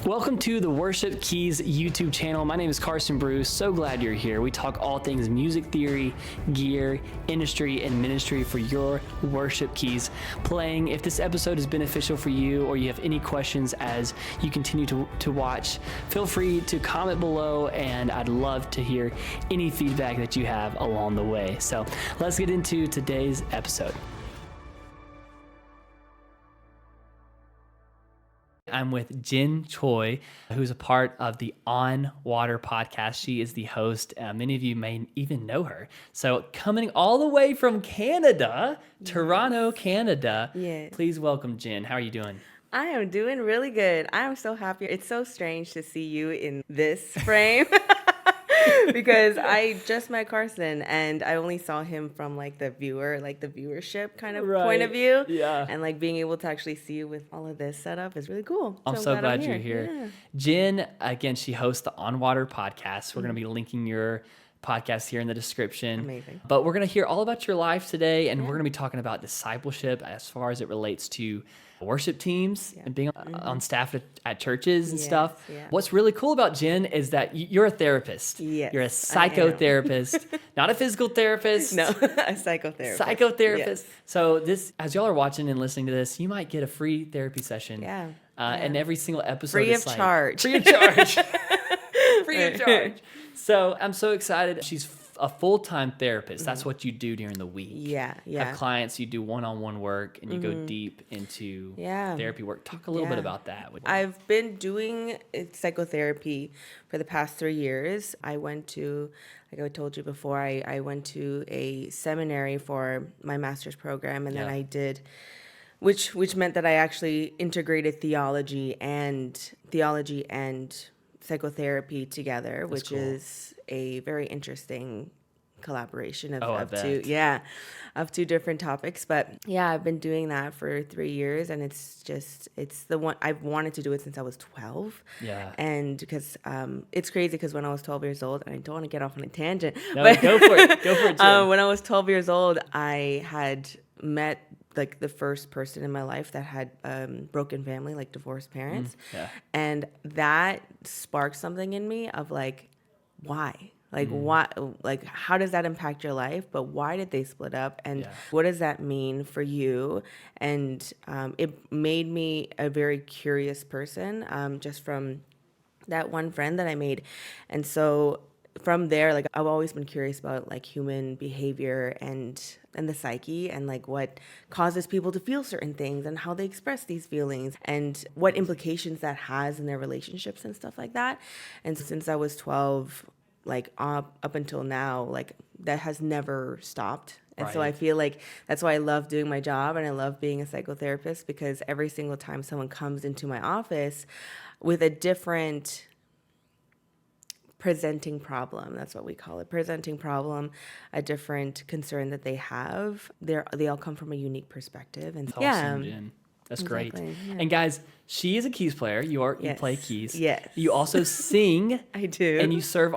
Welcome to the Worship Keys YouTube channel. My name is Carson Bruce. So glad you're here. We talk all things music theory, gear, industry, and ministry for your worship keys playing. If this episode is beneficial for you or you have any questions as you continue to watch, feel free to comment below, and I'd love to hear any feedback that you have along the way. So let's get into today's episode. I'm with Jin Choi, who's a part of the On Water podcast. She is the host. Many of you may even know her. So coming all the way from Canada, Toronto, Canada. Yes. Please welcome Jin. How are you doing? I am doing really good. I am so happy. It's so strange to see you in this frame because I just met Carson and I only saw him from the viewership kind of point of view. Yeah. And being able to actually see you with all of this set up is really cool. I'm so glad you're here. here. Yeah. Jin, again, she hosts the On Water podcast. We're going to be linking your podcast here in the description. Amazing. But we're going to hear all about your life today, and we're going to be talking about discipleship as far as it relates to worship teams and being on staff at churches and stuff. Yeah. What's really cool about Jin is that you're a therapist. Yes, You're a psychotherapist, not a physical therapist. No, a psychotherapist. Psychotherapist. Yes. So this, as y'all are watching and listening to this, you might get a free therapy session. Yeah. And every single episode Free is of charge. Free of charge. Free of charge. So I'm so excited. She's a full-time therapist. That's what you do during the week. Yeah. Have clients, you do one-on-one work, and you go deep into therapy work. Talk a little bit about that. I've been doing psychotherapy for the past 3 years. I went to, like I told you before, I went to a seminary for my master's program, and then I did, which meant that I actually integrated theology and psychotherapy together, which cool. is a very interesting collaboration of two different topics. But yeah, I've been doing that for 3 years, and it's the one I've wanted to do it since I was 12. Yeah. And because it's crazy because when I was 12 years old, and I don't want to get off on a tangent, No, but go for it. Go for it, Jim. when I was 12 years old, I had met the first person in my life that had broken family, divorced parents. And that sparked something in me of why? Why? How does that impact your life? But why did they split up? And what does that mean for you? And it made me a very curious person, just from that one friend that I made. And so from there, I've always been curious about human behavior and the psyche, and what causes people to feel certain things and how they express these feelings and what implications that has in their relationships and stuff like that. And since I was 12, up until now, that has never stopped. And so I feel that's why I love doing my job, and I love being a psychotherapist, because every single time someone comes into my office with a different presenting problem, that's what we call it, presenting problem, a different concern that they have, they all come from a unique perspective. And Awesome, Jen. That's great. Yeah. And guys, she is a keys player. You play keys. Yes. You also sing. I do. And you serve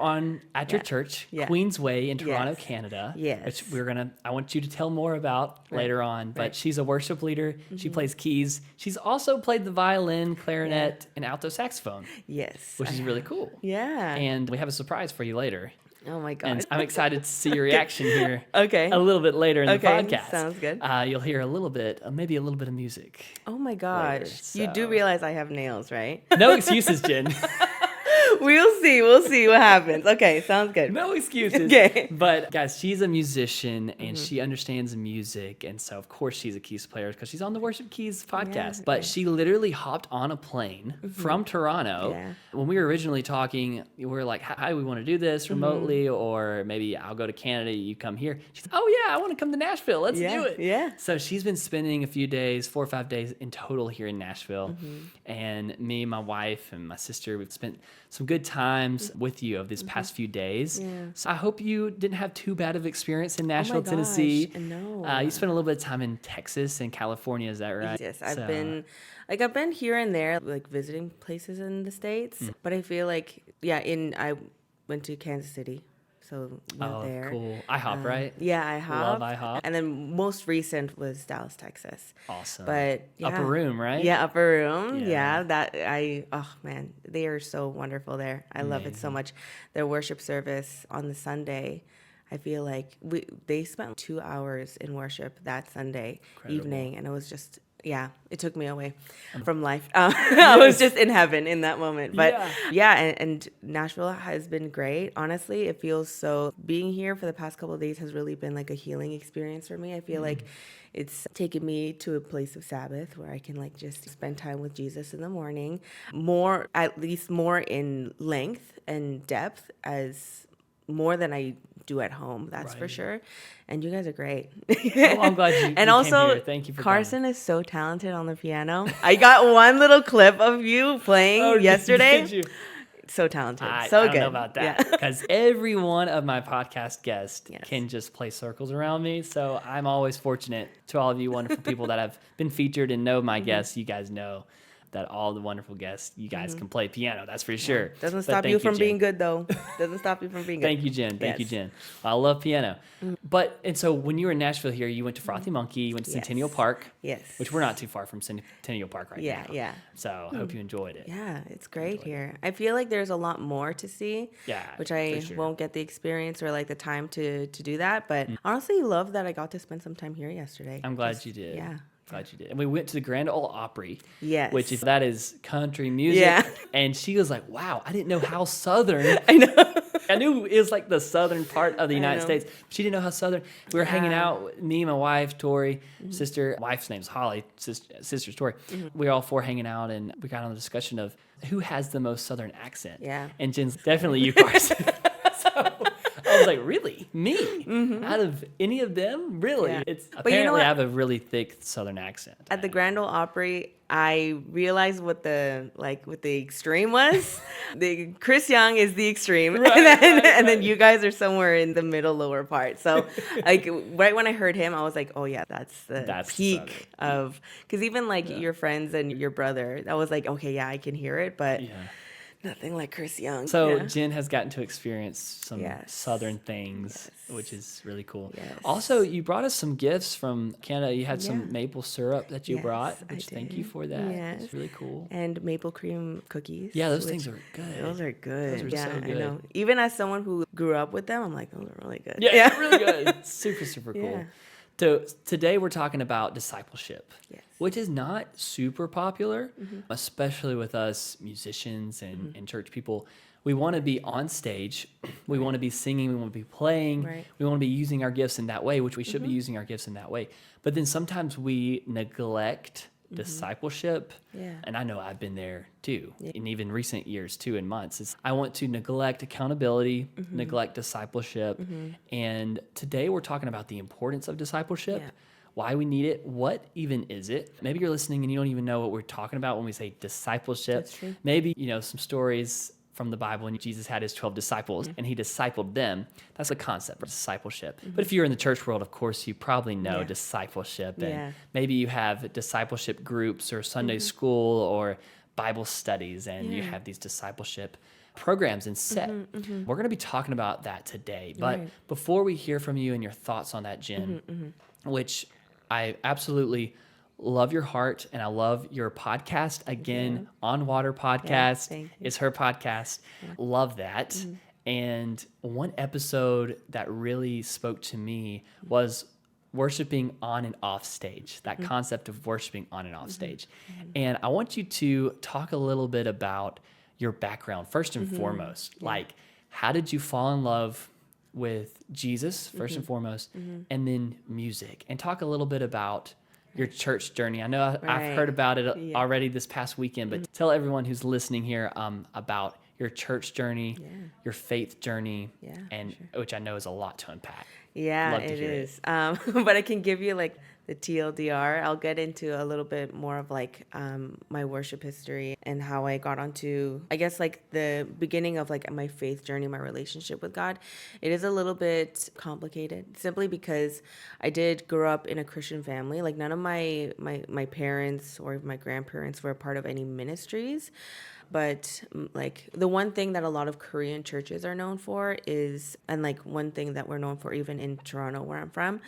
at your church, Queensway in Toronto, Canada. Yes. Which I want you to tell more about later on. But she's a worship leader. She plays keys. She's also played the violin, clarinet, and alto saxophone. Yes. Which is really cool. Yeah. And we have a surprise for you later. Oh my God. And I'm excited to see your reaction here. Okay. A little bit later in the podcast. Sounds good. You'll hear a little bit, maybe a little bit of music. Oh my gosh. Later, You do realize I have nails, right? No excuses, Jen. We'll see what happens. Okay, sounds good. No excuses. Okay. But guys, she's a musician and she understands music. And so, of course, she's a keys player because she's on the Worship Keys podcast. Yeah. But she literally hopped on a plane from Toronto. Yeah. When we were originally talking, we were like, how do we want to do this remotely? Or maybe I'll go to Canada, you come here. She's like, oh, yeah, I want to come to Nashville. Let's do it. Yeah. So she's been spending a few days, 4 or 5 days in total here in Nashville. And me, my wife, and my sister, we've spent some good times with you of these past few days. Yeah. So I hope you didn't have too bad of experience in Nashville, gosh, Tennessee. no. You spent a little bit of time in Texas and California, is that right? Yes, I've been here and there, visiting places in the States. But I feel I went to Kansas City So went there. Cool. IHOP, right? Yeah, IHOP. Love IHOP. And then most recent was Dallas, Texas. Awesome. But yeah. Upper Room, right? Yeah, Upper Room. Yeah. Yeah, oh man, they are so wonderful there. I love it so much. Their worship service on the Sunday, I feel like they spent 2 hours in worship that Sunday evening, and it was just, yeah, it took me away from life. I was just in heaven in that moment. But and Nashville has been great. Honestly, it feels so, being here for the past couple of days has really been like a healing experience for me. I feel like it's taken me to a place of Sabbath where I can like just spend time with Jesus in the morning, at least more in length and depth, as more than I do at home, that's for sure. And you guys are great. I'm glad you and you also, came here. Thank you for Carson coming. is so talented on the piano. I got one little clip of you playing yesterday. Did you? So talented. I So don't good. know about that because every one of my podcast guests can just play circles around me. So I'm always fortunate to all of you wonderful people that have been featured and know my guests. You guys know that all the wonderful guests, you guys can play piano. That's for sure. Doesn't stop you from being good, though. Doesn't stop you from being good. Thank you, Jen. Thank you, Jen. I love piano. And so when you were in Nashville here, you went to Frothy Monkey, you went to Centennial Park. Yes. Which we're not too far from Centennial Park right now. Yeah. So I hope you enjoyed it. Yeah, it's great here. I feel like there's a lot more to see. Yeah, which I won't get the experience or like the time to do that. But honestly, love that I got to spend some time here yesterday. I'm glad you did. Yeah. Glad you did. And we went to the Grand Ole Opry. Yes. Which that is country music. Yeah. And she was like, wow, I didn't know how Southern. I know. I knew it was like the southern part of the United States. She didn't know how southern. We were hanging out, me and my wife, Tori, sister. Wife's name's Holly, sister's Tori. We were all four hanging out, and we got on the discussion of who has the most southern accent. Yeah. And Jen's definitely you, Carson. So I was like, really? Me? Out of any of them? Really? Yeah. It's But apparently you know what? I have a really thick southern accent. At the Grand Ole Opry, I realized what the extreme was. The Chris Young is the extreme, and then you guys are somewhere in the middle lower part. So, like right when I heard him, I was like, oh yeah, that's the peak of, because even like your friends and your brother, I was like, okay, yeah, I can hear it, but. Yeah. Nothing like Chris Young. So Jen has gotten to experience some southern things, which is really cool. Yes. Also, you brought us some gifts from Canada. You had some maple syrup that you brought, which thank you for that. Yes. It's really cool. And maple cream cookies. Yeah, those things are good. Those are good. Those are so good. I know. Even as someone who grew up with them, I'm like, those are really good. Yeah, really good. Super, super cool. Yeah. So today we're talking about discipleship, Yes. which is not super popular, especially with us musicians and church people. We want to be on stage. We want to be singing. We want to be playing. Right. We want to be using our gifts in that way, which we should be using our gifts in that way. But then sometimes we neglect discipleship. Yeah. And I know I've been there too, in even recent years too, in months. I want to neglect accountability, neglect discipleship. And today we're talking about the importance of discipleship, why we need it, what even is it. Maybe you're listening and you don't even know what we're talking about when we say discipleship. That's true. Maybe, some stories from the Bible when Jesus had his 12 disciples and he discipled them. That's the concept of discipleship. But if you're in the church world, of course, you probably know discipleship. And maybe you have discipleship groups or Sunday school or Bible studies, and you have these discipleship programs and set. We're going to be talking about that today. But before we hear from you and your thoughts on that, Jen, which I absolutely love your heart, and I love your podcast. Again, On Water Podcast is her podcast. Love that. And one episode that really spoke to me was worshiping on and off stage, that concept of worshiping on and off stage. And I want you to talk a little bit about your background, first and foremost. Like, how did you fall in love with Jesus, first and foremost, and then music? And talk a little bit about your church journey. I know I've heard about it already this past weekend, but tell everyone who's listening here about your church journey, your faith journey, and which I know is a lot to unpack. Yeah, it is. But I can give you like the TLDR. I'll get into a little bit more of like my worship history and how I got onto, I guess, like the beginning of like my faith journey, my relationship with God. It is a little bit complicated simply because I did grow up in a Christian family. Like none of my parents or my grandparents were a part of any ministries. But like the one thing that a lot of Korean churches are known for is, and like one thing that we're known for even in Toronto where I'm from,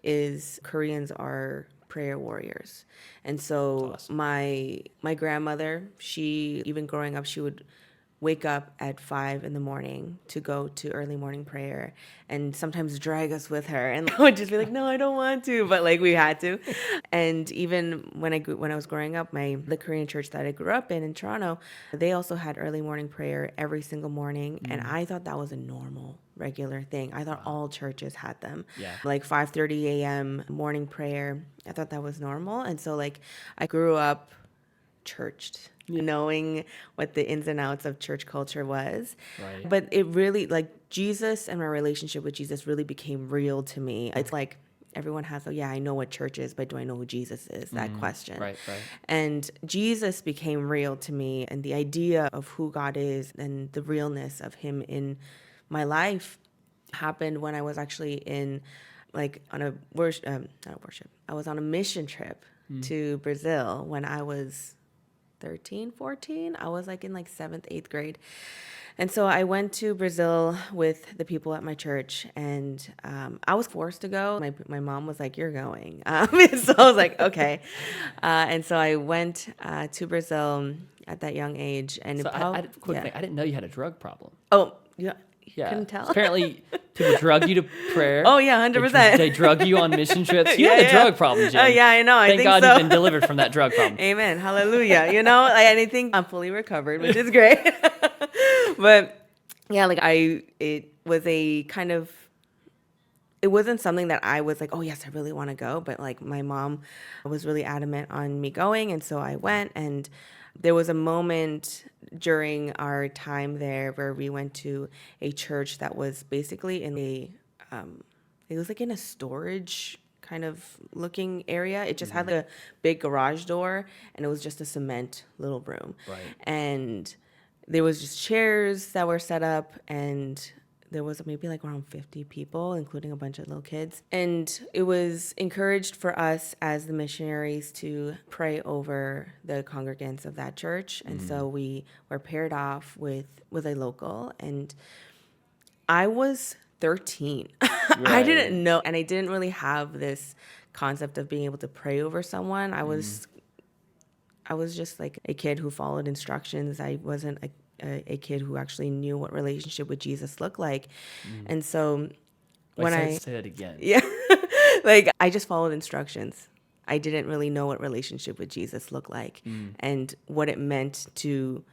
is Koreans are prayer warriors. And so awesome. my grandmother, she, even growing up, she would wake up at 5 in the morning to go to early morning prayer and sometimes drag us with her, and I would just be like, no, I don't want to, but like we had to. And even when I was growing up, the Korean church that I grew up in Toronto, they also had early morning prayer every single morning, and I thought that was a normal regular thing. I thought all churches had them. Yeah. Like 5:30 a.m. morning prayer. I thought that was normal. And so like I grew up churched, knowing what the ins and outs of church culture was. Right. But it really, like, Jesus and my relationship with Jesus really became real to me. It's like everyone has, I know what church is, but do I know who Jesus is? That question. Right. And Jesus became real to me, and the idea of who God is and the realness of him in my life happened when I was actually in, like, on a I was on a mission trip to Brazil when I was 13, 14. I was like in like 7th, 8th grade. And so I went to Brazil with the people at my church, and I was forced to go. My mom was like, you're going. So I was like, okay. And so I went to Brazil at that young age. And So quick thing, I didn't know you had a drug problem. Oh, yeah. Yeah. Couldn't tell. Apparently, people drug you to prayer. Oh, yeah, 100%. They drug you on mission trips. You had a drug problem, Jen. Oh, yeah, I know. Thank think God so. you've been delivered from that drug problem. Amen. Hallelujah. And I think I'm fully recovered, which is great. But yeah, like it was a kind of, it wasn't something that I was like, oh yes, I really want to go. But like my mom was really adamant on me going. And so I went, and there was a moment during our time there where we went to a church that was basically in it was like in a storage kind of looking area. It just had like a big garage door, and it was just a cement little room. Right. And there was just chairs that were set up, and there was maybe like around 50 people, including a bunch of little kids. And it was encouraged for us as the missionaries to pray over the congregants of that church. And so we were paired off with a local, and I was 13. Right. I didn't know, and I didn't really have this concept of being able to pray over someone. I was just like a kid who followed instructions. I wasn't a kid who actually knew what relationship with Jesus looked like. And so when I say that again. Yeah. Like I just followed instructions. I didn't really know what relationship with Jesus looked like and what it meant to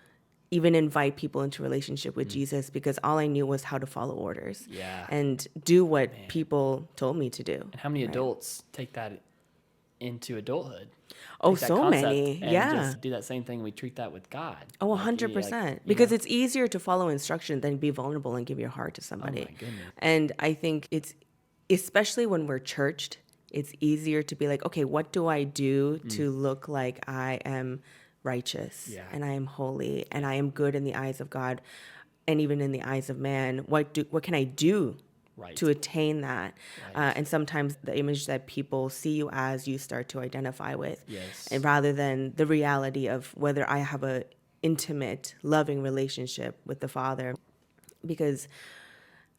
even invite people into relationship with Jesus, because all I knew was how to follow orders and do what people told me to do. And how many adults take that into adulthood? Oh, so many. And just do that same thing. We treat that with God. Oh, 100%. Because it's easier to follow instruction than be vulnerable and give your heart to somebody. Oh, my goodness. And I think it's, especially when we're churched, it's easier to be like, okay, what do I do to look like I am righteous and I am holy and I am good in the eyes of God and even in the eyes of man? What can I do to attain that? And sometimes the image that people see you as, you start to identify with. And rather than the reality of whether I have a intimate, loving relationship with the Father. Because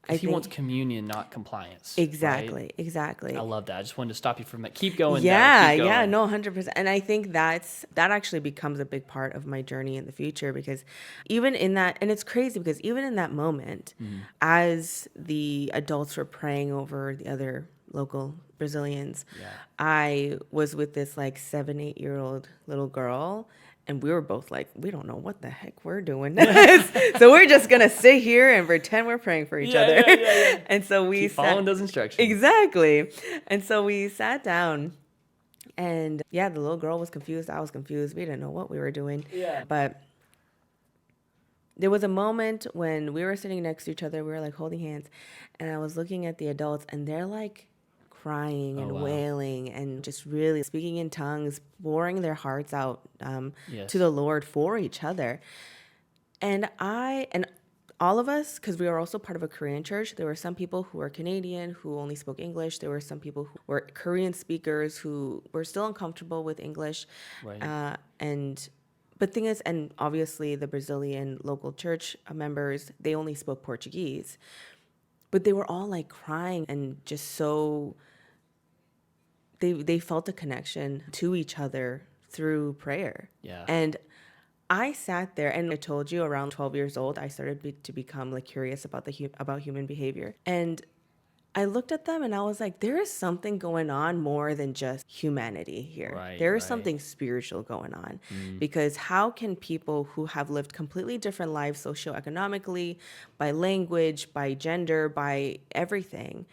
he wants communion, not compliance. Exactly, right? Exactly. I love that. I just wanted to stop you from that. Keep going. Yeah, keep going. No, 100%. And I think that actually becomes a big part of my journey in the future, because even in that, and it's crazy because even in that moment, as the adults were praying over the other local Brazilians, I was with this like 7, 8-year-old little girl. And we were both like, we don't know what the heck we're doing next. So we're just going to sit here and pretend we're praying for each other. And so we keep following those instructions. Exactly. And so we sat down, and the little girl was confused. I was confused. We didn't know what we were doing. But there was a moment when we were sitting next to each other. We were like holding hands, and I was looking at the adults, and they're like crying and wailing and just really speaking in tongues, pouring their hearts out to the Lord for each other. And all of us, because we were also part of a Korean church, there were some people who were Canadian who only spoke English. There were some people who were Korean speakers who were still uncomfortable with English. But thing is, and obviously the Brazilian local church members, they only spoke Portuguese, but they were all like crying and just so, they felt a connection to each other through prayer. Yeah. And I sat there, and I told you around 12 years old, I started to become like curious about about human behavior. And I looked at them and I was like, there is something going on more than just humanity here. Right, There is right. something spiritual going on. Because how can people who have lived completely different lives socioeconomically, by language, by gender, by everything,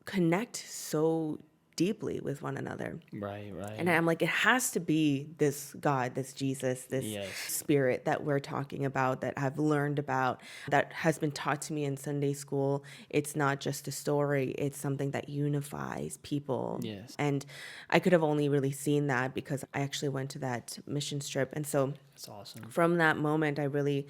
connect so deeply with one another? Right, right. And I'm like, it has to be this God, this Jesus, this Yes. spirit that we're talking about, that I've learned about, that has been taught to me in Sunday school. It's not just a story, it's something that unifies people. Yes. And I could have only really seen that because I actually went to that mission trip. And so That's awesome. from that moment, I really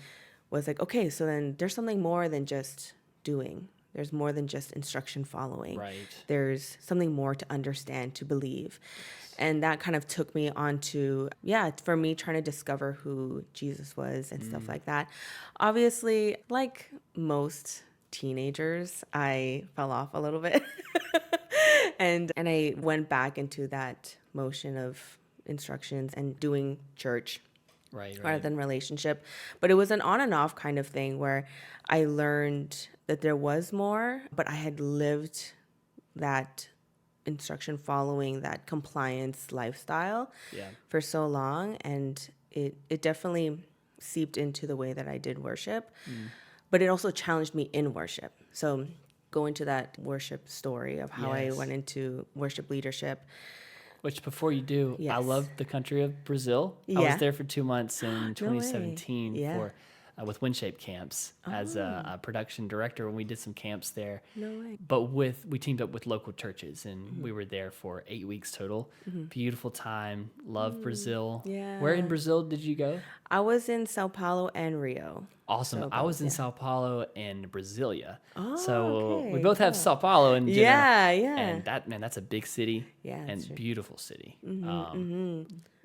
was like, okay, so then there's something more than just doing. There's more than just instruction following. Right. There's something more to understand, to believe. Yes. And that kind of took me on to, for me trying to discover who Jesus was and stuff like that. Obviously, like most teenagers, I fell off a little bit. and I went back into that motion of instructions and doing church. Right. Rather than relationship. But it was an on and off kind of thing where I learned that there was more, but I had lived that instruction following, that compliance lifestyle for so long. And it definitely seeped into the way that I did worship, but it also challenged me in worship. So go into that worship story of how I went into worship leadership. Which, before you do, I love the country of Brazil. I was there for 2 months in 2017 for with Windshape Camps as a production director when we did some camps there. No way. But we teamed up with local churches, and we were there for 8 weeks total. Beautiful time. Love Brazil. Yeah. Where in Brazil did you go? I was in Sao Paulo and Rio. Awesome. So I was in Sao Paulo and Brasilia. Oh, so okay, we both have Sao Paulo and yeah. And that's a big city. Yeah, and true. beautiful city.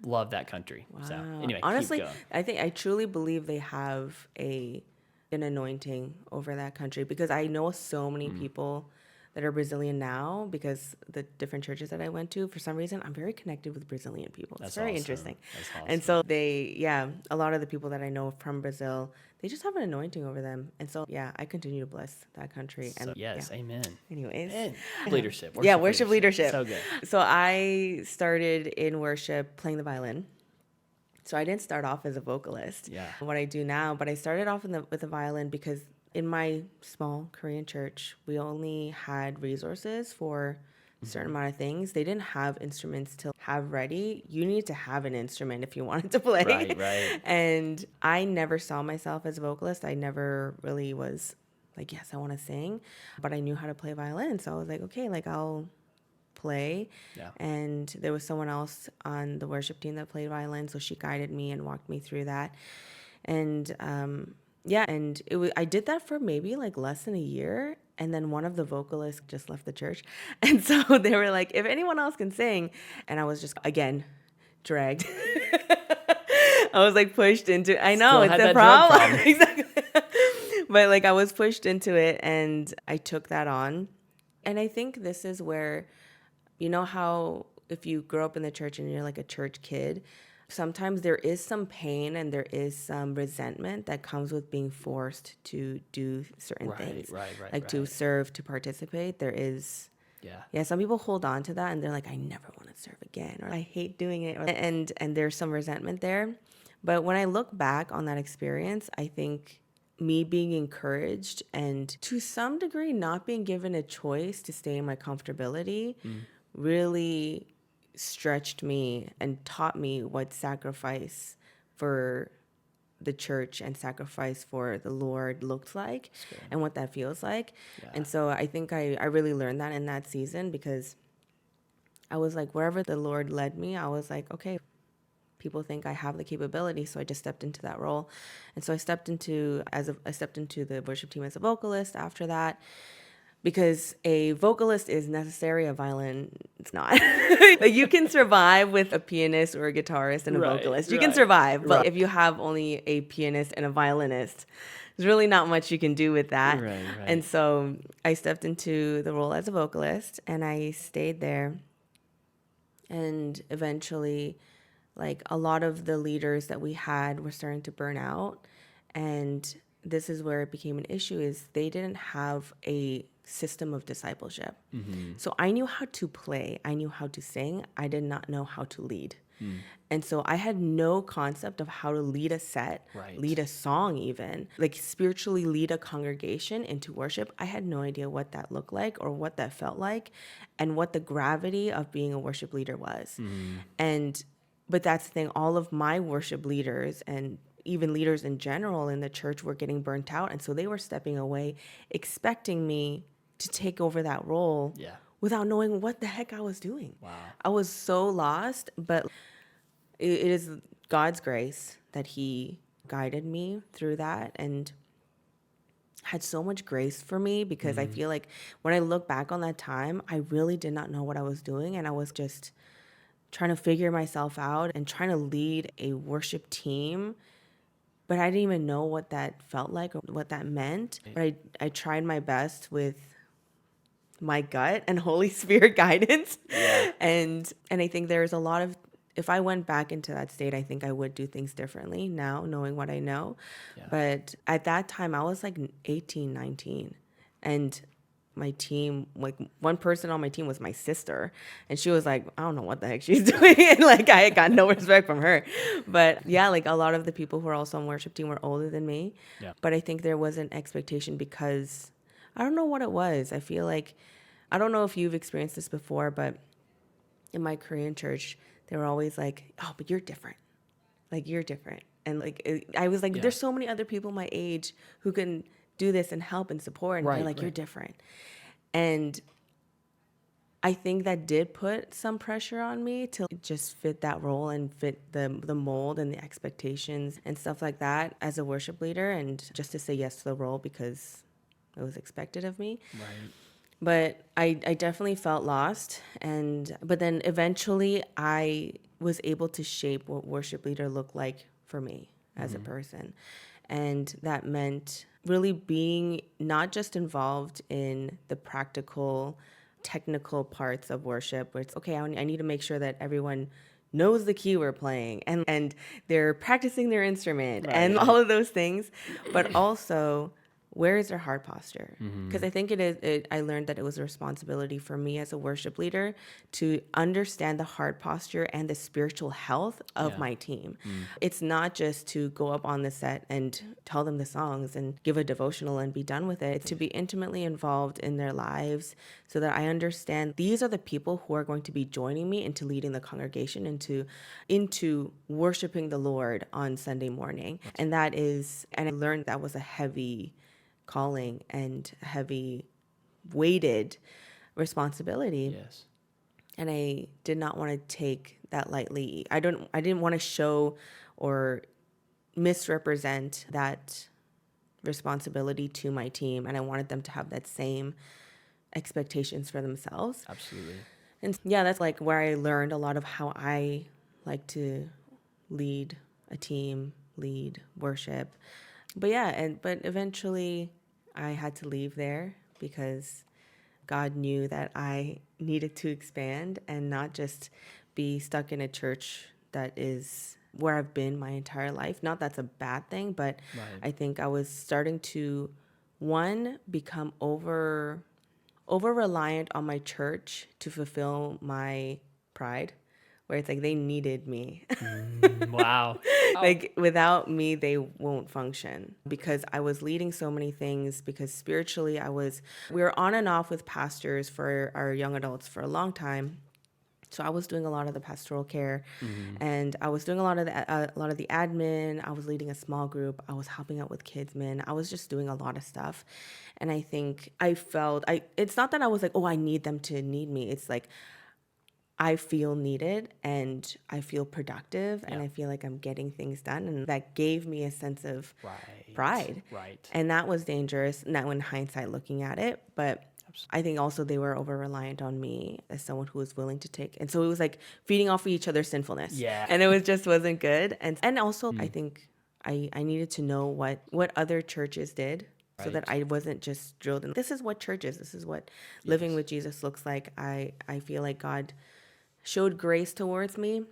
Love that country. Wow. So anyway, honestly, keep going. I truly believe they have an anointing over that country, because I know so many people that are Brazilian now, because the different churches that I went to, for some reason, I'm very connected with Brazilian people. It's very interesting. That's awesome. And so a lot of the people that I know from Brazil, they just have an anointing over them. And so, I continue to bless that country. So, yes, amen. Anyways. And leadership. Worship leadership. So good. So I started in worship playing the violin. So I didn't start off as a vocalist. Yeah. What I do now, but I started off with the violin because in my small Korean church, we only had resources for a certain amount of things. They didn't have instruments to have ready. You need to have an instrument if you wanted to play. Right. And I never saw myself as a vocalist. I never really was like, yes, I want to sing, but I knew how to play violin. So I was like, okay, like I'll play. Yeah. And there was someone else on the worship team that played violin, so she guided me and walked me through that. And and I did that for maybe like less than a year, and then one of the vocalists just left the church, and so they were like, if anyone else can sing, and I was just again dragged. I was like pushed into. I know it's a problem. Exactly. But like I was pushed into it, and I took that on, and I think this is where, you know how if you grow up in the church and you're like a church kid, sometimes there is some pain and there is some resentment that comes with being forced to do certain things. Like to serve, to participate. There is, some people hold on to that and they're like, I never want to serve again, or I hate doing it. And there's some resentment there. But when I look back on that experience, I think me being encouraged and to some degree not being given a choice to stay in my comfortability really stretched me and taught me what sacrifice for the church and sacrifice for the Lord looked like and what that feels like. Yeah. And so I think I really learned that in that season, because I was like, wherever the Lord led me, I was like, okay, people think I have the capability. So I just stepped into that role. And so I stepped into the worship team as a vocalist after that. because a vocalist is necessary, a violin it's not. Like you can survive with a pianist or a guitarist and a vocalist. You can survive, but if you have only a pianist and a violinist, there's really not much you can do with that. And so I stepped into the role as a vocalist and I stayed there. And eventually, like a lot of the leaders that we had were starting to burn out. And this is where it became an issue, is they didn't have a system of discipleship. So I knew how to play, I knew how to sing, I did not know how to lead. And so I had no concept of how to lead a set, lead a song even, like spiritually lead a congregation into worship. I had no idea what that looked like or what that felt like and what the gravity of being a worship leader was. But that's the thing, all of my worship leaders and even leaders in general in the church were getting burnt out. And so they were stepping away, expecting me to take over that role without knowing what the heck I was doing. I was so lost, but it is God's grace that he guided me through that and had so much grace for me, because I feel like when I look back on that time, I really did not know what I was doing. And I was just trying to figure myself out and trying to lead a worship team. But I didn't even know what that felt like or what that meant. But I tried my best with my gut and Holy Spirit guidance. And I think there's a lot of, if I went back into that state, I think I would do things differently now, knowing what I know. But at that time, I was like 18, 19. And my team, like one person on my team was my sister. And she was like, I don't know what the heck she's doing. And like, I got no respect from her. But yeah, like a lot of the people who are also on worship team were older than me. But I think there was an expectation because I don't know what it was. I feel like, I don't know if you've experienced this before, but in my Korean church, they were always like, oh, but you're different. Like, you're different. And like, I was like, there's so many other people my age who can do this and help and support. And they're like, you're different. And I think that did put some pressure on me to just fit that role and fit the mold and the expectations and stuff like that as a worship leader, and just to say yes to the role because it was expected of me. But I definitely felt lost. But then eventually I was able to shape what worship leader looked like for me as a person. And that meant really being not just involved in the practical, technical parts of worship, where it's, okay, I need to make sure that everyone knows the key we're playing and they're practicing their instrument and all of those things, but also, where is their heart posture? Because I think I learned that it was a responsibility for me as a worship leader to understand the heart posture and the spiritual health of my team. It's not just to go up on the set and tell them the songs and give a devotional and be done with it. It's to be intimately involved in their lives so that I understand these are the people who are going to be joining me into leading the congregation into worshiping the Lord on Sunday morning. And I learned that was a heavy calling and heavy weighted responsibility. And I did not want to take that lightly. I didn't want to show or misrepresent that responsibility to my team, and I wanted them to have that same expectations for themselves. And yeah, that's like where I learned a lot of how I like to lead a team, lead worship. But yeah, but eventually I had to leave there because God knew that I needed to expand and not just be stuck in a church that is where I've been my entire life. Not that's a bad thing, but I think I was starting to, one, become over reliant on my church to fulfill my pride, where it's like they needed me. Like without me, they won't function, because I was leading so many things, because spiritually we were on and off with pastors for our young adults for a long time. So I was doing a lot of the pastoral care, and I was doing a lot of the admin. I was leading a small group. I was helping out with kids, man. I was just doing a lot of stuff. And I think I felt, it's not that I was like, oh, I need them to need me. It's like, I feel needed and I feel productive and I feel like I'm getting things done. And that gave me a sense of pride. And that was dangerous now in hindsight looking at it. But I think also they were over reliant on me as someone who was willing to take. And so it was like feeding off of each other's sinfulness. Yeah. And it was just wasn't good. And also I think I needed to know what other churches did so that I wasn't just drilled in. This is what church is. This is what living with Jesus looks like. I feel like God showed grace towards me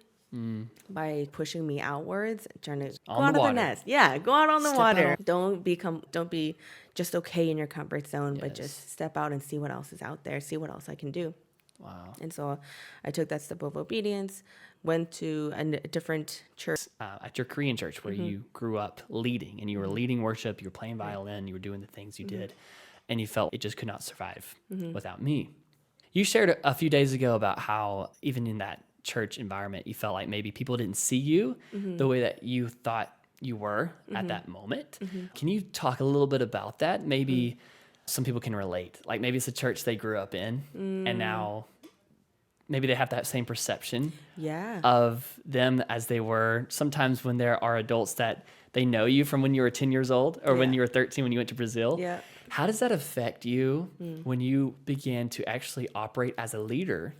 by pushing me outwards, trying to go out of the nest. Yeah, go out on the water. Don't be just okay in your comfort zone, but just step out and see what else is out there, see what else I can do. Wow. And so I took that step of obedience, went to a different church. At your Korean church where you grew up leading, and you were leading worship, you were playing violin, you were doing the things you did, and you felt it just could not survive without me. You shared a few days ago about how even in that church environment, you felt like maybe people didn't see you the way that you thought you were at that moment. Can you talk a little bit about that? Maybe some people can relate. Like maybe it's a church they grew up in and now maybe they have that same perception of them as they were. Sometimes when there are adults that they know you from when you were 10 years old or when you were 13 when you went to Brazil. Yeah. How does that affect you when you began to actually operate as a leader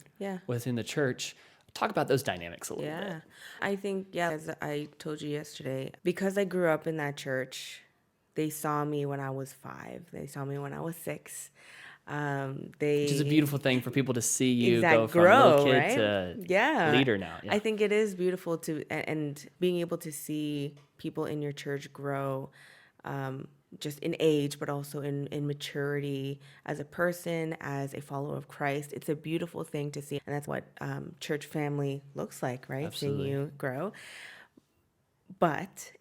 within the church? Talk about those dynamics a little bit. Yeah. I think, as I told you yesterday, because I grew up in that church, they saw me when I was 5. They saw me when I was 6. Which is a beautiful thing for people to see you go from grow, little kid right? to leader now. Yeah. I think it is beautiful and being able to see people in your church grow, just in age, but also in maturity as a person, as a follower of Christ. It's a beautiful thing to see. And that's what church family looks like, right? Absolutely. Seeing you grow. But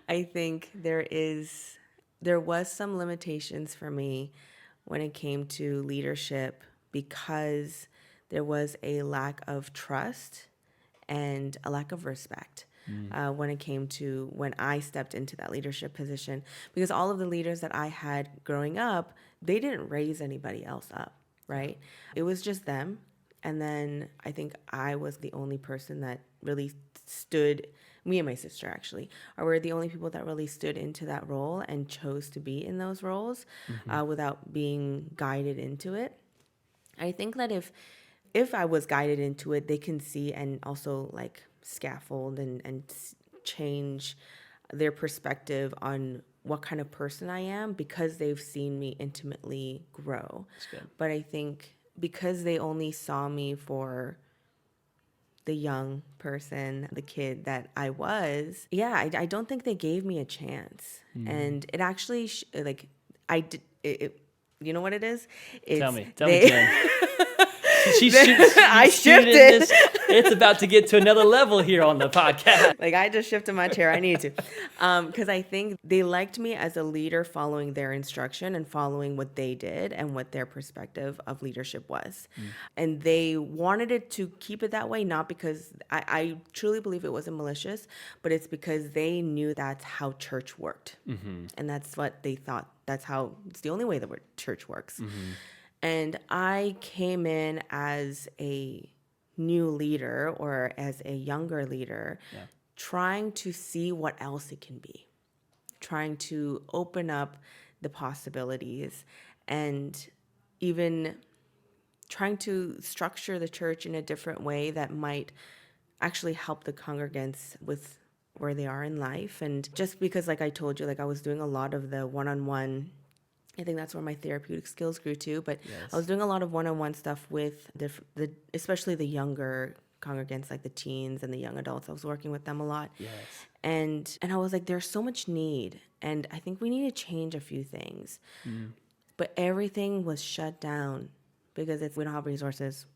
I think there was some limitations for me when it came to leadership because there was a lack of trust and a lack of respect. When it came to when I stepped into that leadership position, because all of the leaders that I had growing up, they didn't raise anybody else up, right? It was just them. And then I think I was the only person that really stood, me and my sister actually, were the only people that really stood into that role and chose to be in those roles without being guided into it. I think that if I was guided into it, they can see and also like scaffold and change their perspective on what kind of person I am because they've seen me intimately grow. That's good. But I think because they only saw me for the young person, the kid that I was, I don't think they gave me a chance. And it actually, you know what it is? Tell me, Jen. I shifted. It's about to get to another level here on the podcast. Like I just shifted my chair. I need to. Because I think they liked me as a leader following their instruction and following what they did and what their perspective of leadership was. And they wanted it to keep it that way, not because I truly believe it wasn't malicious, but it's because they knew that's how church worked. And that's what they thought. It's the only way that church works. And I came in as a new leader or as a younger leader, trying to see what else it can be, trying to open up the possibilities and even trying to structure the church in a different way that might actually help the congregants with where they are in life. And just because, like I told you, like I was doing a lot of the one-on-one, I think that's where my therapeutic skills grew too. But I was doing a lot of one-on-one stuff with especially the younger congregants, like the teens and the young adults. I was working with them a lot. And I was like, there's so much need. And I think we need to change a few things. But everything was shut down because if we don't have resources,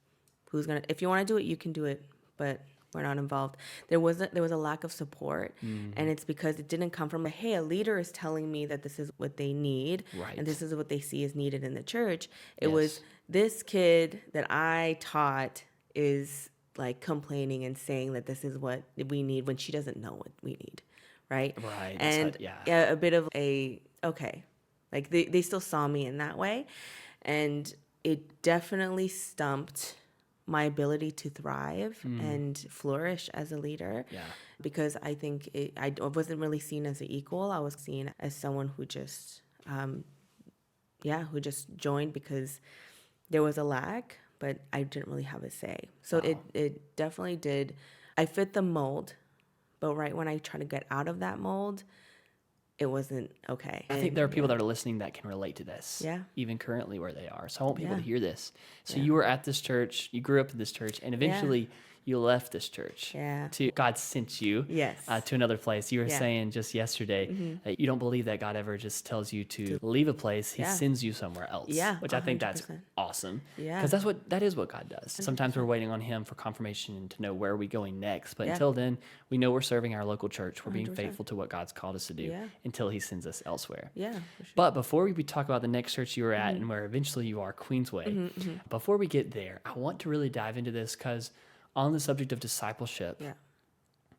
if you want to do it, you can do it. But we're not involved. There was a lack of support, and it's because it didn't come from a leader is telling me that this is what they need, and this is what they see is needed in the church. It was this kid that I taught is like complaining and saying that this is what we need when she doesn't know what we need, right? Right. And a bit of like they still saw me in that way, and it definitely stumped my ability to thrive and flourish as a leader, because I think I wasn't really seen as an equal. I was seen as someone who just who just joined because there was a lack, but I didn't really have a say. So it definitely did. I fit the mold, but right when I tried to get out of that mold, it wasn't okay. I think there are people that are listening that can relate to this, even currently where they are. So I want people to hear this. So you were at this church, you grew up in this church, and eventually you left this church. God sent you to another place. You were saying just yesterday that you don't believe that God ever just tells you to leave a place. He sends you somewhere else, which 100%. I think that's awesome. Because that is what God does. 100%. Sometimes we're waiting on him for confirmation and to know where are we going next. But until then, we know we're serving our local church. We're 100%. Being faithful to what God's called us to do until he sends us elsewhere. For sure. But before we talk about the next church you were at and where eventually you are, Queensway, before we get there, I want to really dive into this because on the subject of discipleship,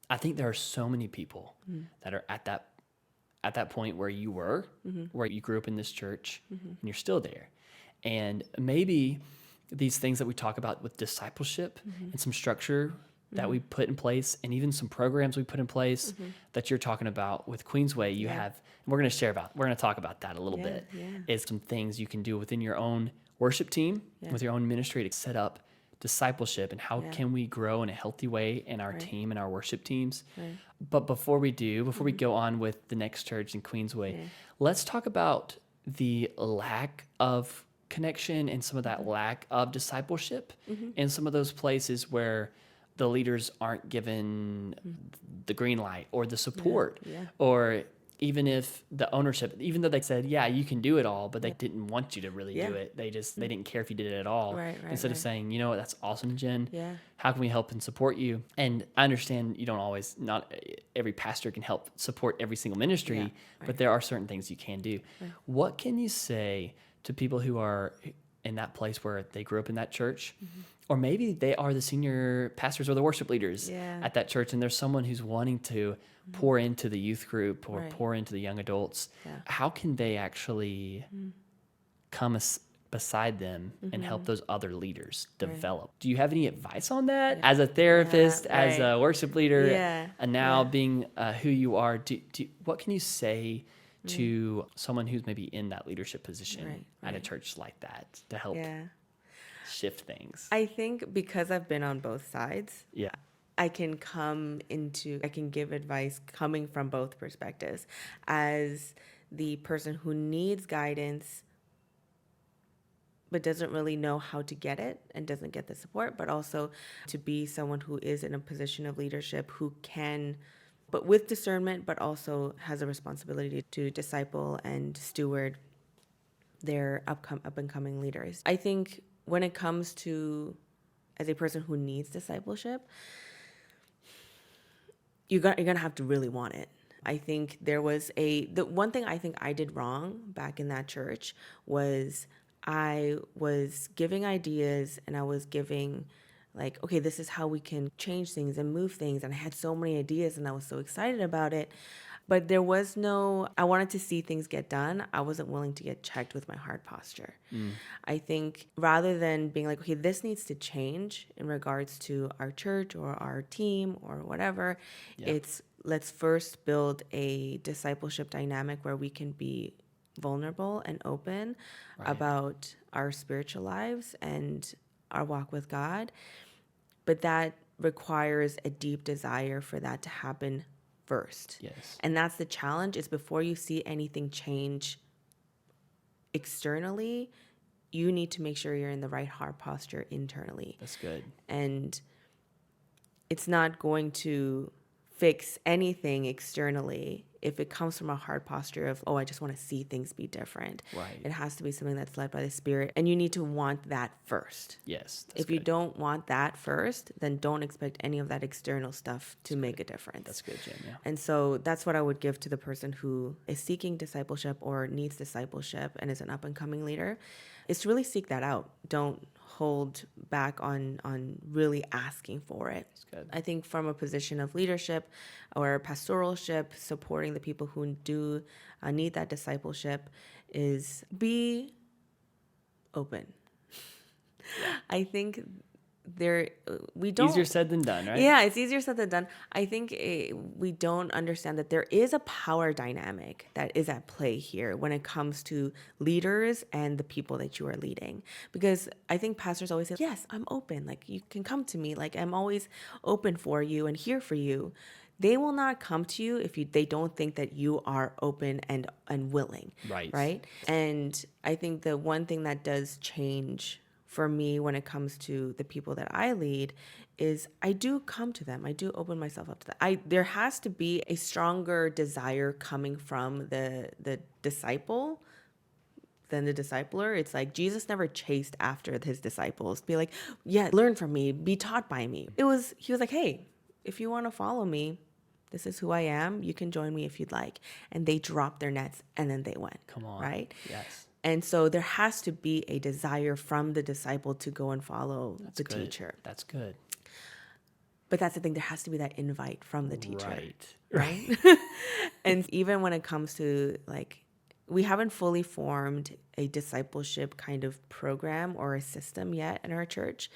I think there are so many people that are at that point where you were, where you grew up in this church, and you're still there. And maybe these things that we talk about with discipleship and some structure that we put in place, and even some programs we put in place that you're talking about with Queensway, you have, and we're going to talk about that a little bit, is some things you can do within your own worship team, with your own ministry to set up discipleship and how can we grow in a healthy way in our team and our worship teams. But before we go on with the next church in Queensway, let's talk about the lack of connection and some of that lack of discipleship in some of those places where the leaders aren't given the green light or the support or even if the ownership, even though they said, you can do it all, but they didn't want you to really do it. They didn't care if you did it at all. Instead of saying, you know what, that's awesome, Jen. How can we help and support you? And I understand not every pastor can help support every single ministry, but there are certain things you can do. What can you say to people who are in that place where they grew up in that church, or maybe they are the senior pastors or the worship leaders at that church, and there's someone who's wanting to pour into the youth group or pour into the young adults? How can they actually come beside them and help those other leaders develop? Do you have any advice on that as a therapist, as a worship leader, and now being who you are? What can you say to someone who's maybe in that leadership position at a church like that to help shift things? I think because I've been on both sides, I can give advice coming from both perspectives, as the person who needs guidance but doesn't really know how to get it and doesn't get the support, but also to be someone who is in a position of leadership who can, but with discernment, but also has a responsibility to disciple and steward their up and coming leaders. I think when it comes to, as a person who needs discipleship, you're gonna have to really want it. I think there was the one thing I think I did wrong back in that church was I was giving ideas and I was giving like, okay, this is how we can change things and move things. And I had so many ideas and I was so excited about it. But there was I wanted to see things get done. I wasn't willing to get checked with my heart posture. I think rather than being like, okay, this needs to change in regards to our church or our team or whatever, it's let's first build a discipleship dynamic where we can be vulnerable and open about our spiritual lives and our walk with God. But that requires a deep desire for that to happen first. Yes. And that's the challenge, is before you see anything change externally, you need to make sure you're in the right heart posture internally. That's good. And it's not going to fix anything externally if it comes from a heart posture of, I just want to see things be different. Right. It has to be something that's led by the Spirit, and you need to want that first. Yes. If you don't want that first, then don't expect any of that external stuff to make a difference. That's good, Jen. Yeah. And so that's what I would give to the person who is seeking discipleship or needs discipleship and is an up-and-coming leader, is to really seek that out. Don't hold back on really asking for it. That's good. I think from a position of leadership or pastoralship, supporting the people who do need that discipleship, is be open. I think we don't. Easier said than done, right? Yeah, it's easier said than done. I think we don't understand that there is a power dynamic that is at play here when it comes to leaders and the people that you are leading. Because I think pastors always say, yes, I'm open. Like, you can come to me. Like, I'm always open for you and here for you. They will not come to you if they don't think that you are open and willing. Right. And I think the one thing that does change for me when it comes to the people that I lead is I do come to them. I do open myself up to them. There has to be a stronger desire coming from the disciple than the discipler. It's like Jesus never chased after his disciples. Be like, yeah, learn from me, be taught by me. He was like, hey, if you want to follow me, this is who I am. You can join me if you'd like. And they dropped their nets and then they went. Come on. Right? Yes. And so there has to be a desire from the disciple to go and follow the teacher. That's good. But that's the thing. There has to be that invite from the teacher. Right. And even when it comes to, like, we haven't fully formed a discipleship kind of program or a system yet in our church.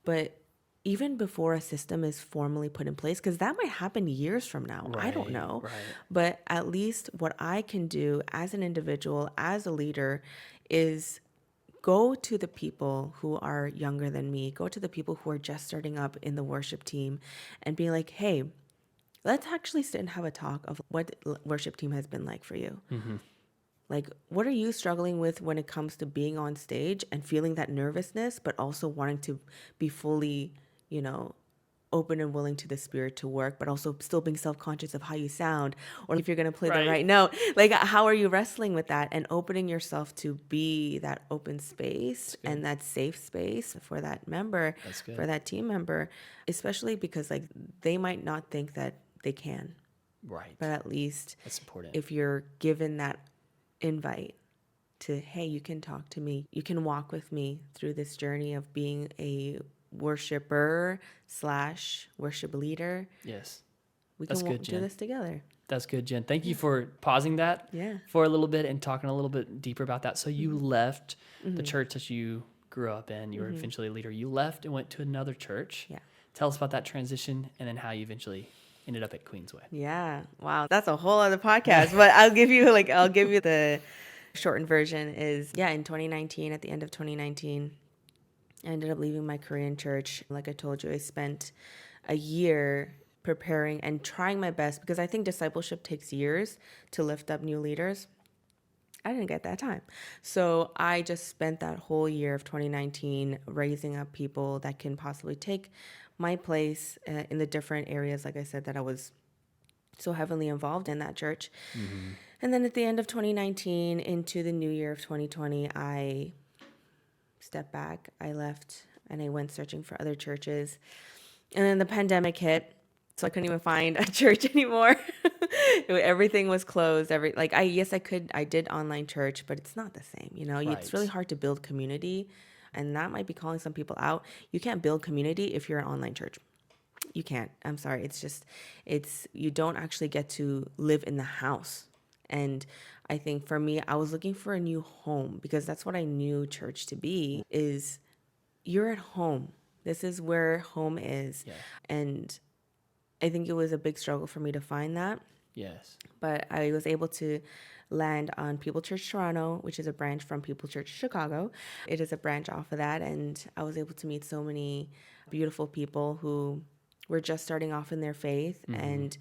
But even before a system is formally put in place, because that might happen years from now. Right, I don't know. Right. But at least what I can do as an individual, as a leader, is go to the people who are younger than me, go to the people who are just starting up in the worship team and be like, hey, let's actually sit and have a talk of what worship team has been like for you. Mm-hmm. Like, what are you struggling with when it comes to being on stage and feeling that nervousness, but also wanting to be fully, open and willing to the Spirit to work, but also still being self-conscious of how you sound or if you're going to play the right note. Like, how are you wrestling with that and opening yourself to be that open space and that safe space for that member, for that team member, especially because, like, they might not think that they can. Right. But at least that's important. If you're given that invite to, hey, you can talk to me, you can walk with me through this journey of being a worshiper / worship leader. Yes. We can do this together. That's good, Jen. Thank you for pausing that for a little bit and talking a little bit deeper about that. So you left the church that you grew up in. You were eventually a leader. You left and went to another church. Yeah. Tell us about that transition and then how you eventually ended up at Queensway. Yeah. Wow. That's a whole other podcast, but I'll give you the shortened version is, in 2019, at the end of 2019, I ended up leaving my Korean church. Like I told you, I spent a year preparing and trying my best because I think discipleship takes years to lift up new leaders. I didn't get that time. So I just spent that whole year of 2019 raising up people that can possibly take my place in the different areas, like I said, that I was so heavily involved in that church. Mm-hmm. And then at the end of 2019 into the new year of 2020, I stepped back, I left, and I went searching for other churches. And then the pandemic hit, so I couldn't even find a church anymore. Everything was closed. I did online church, but it's not the same. It's really hard to build community, and that might be calling some people out. You can't build community if you're an online church. You can't. I'm sorry. You don't actually get to live in the house. And I think for me, I was looking for a new home because that's what I knew church to be, is you're at home. This is where home is. Yeah. And I think it was a big struggle for me to find that. Yes. But I was able to land on People Church Toronto, which is a branch from People Church Chicago. It is a branch off of that. And I was able to meet so many beautiful people who were just starting off in their faith. Mm-hmm. And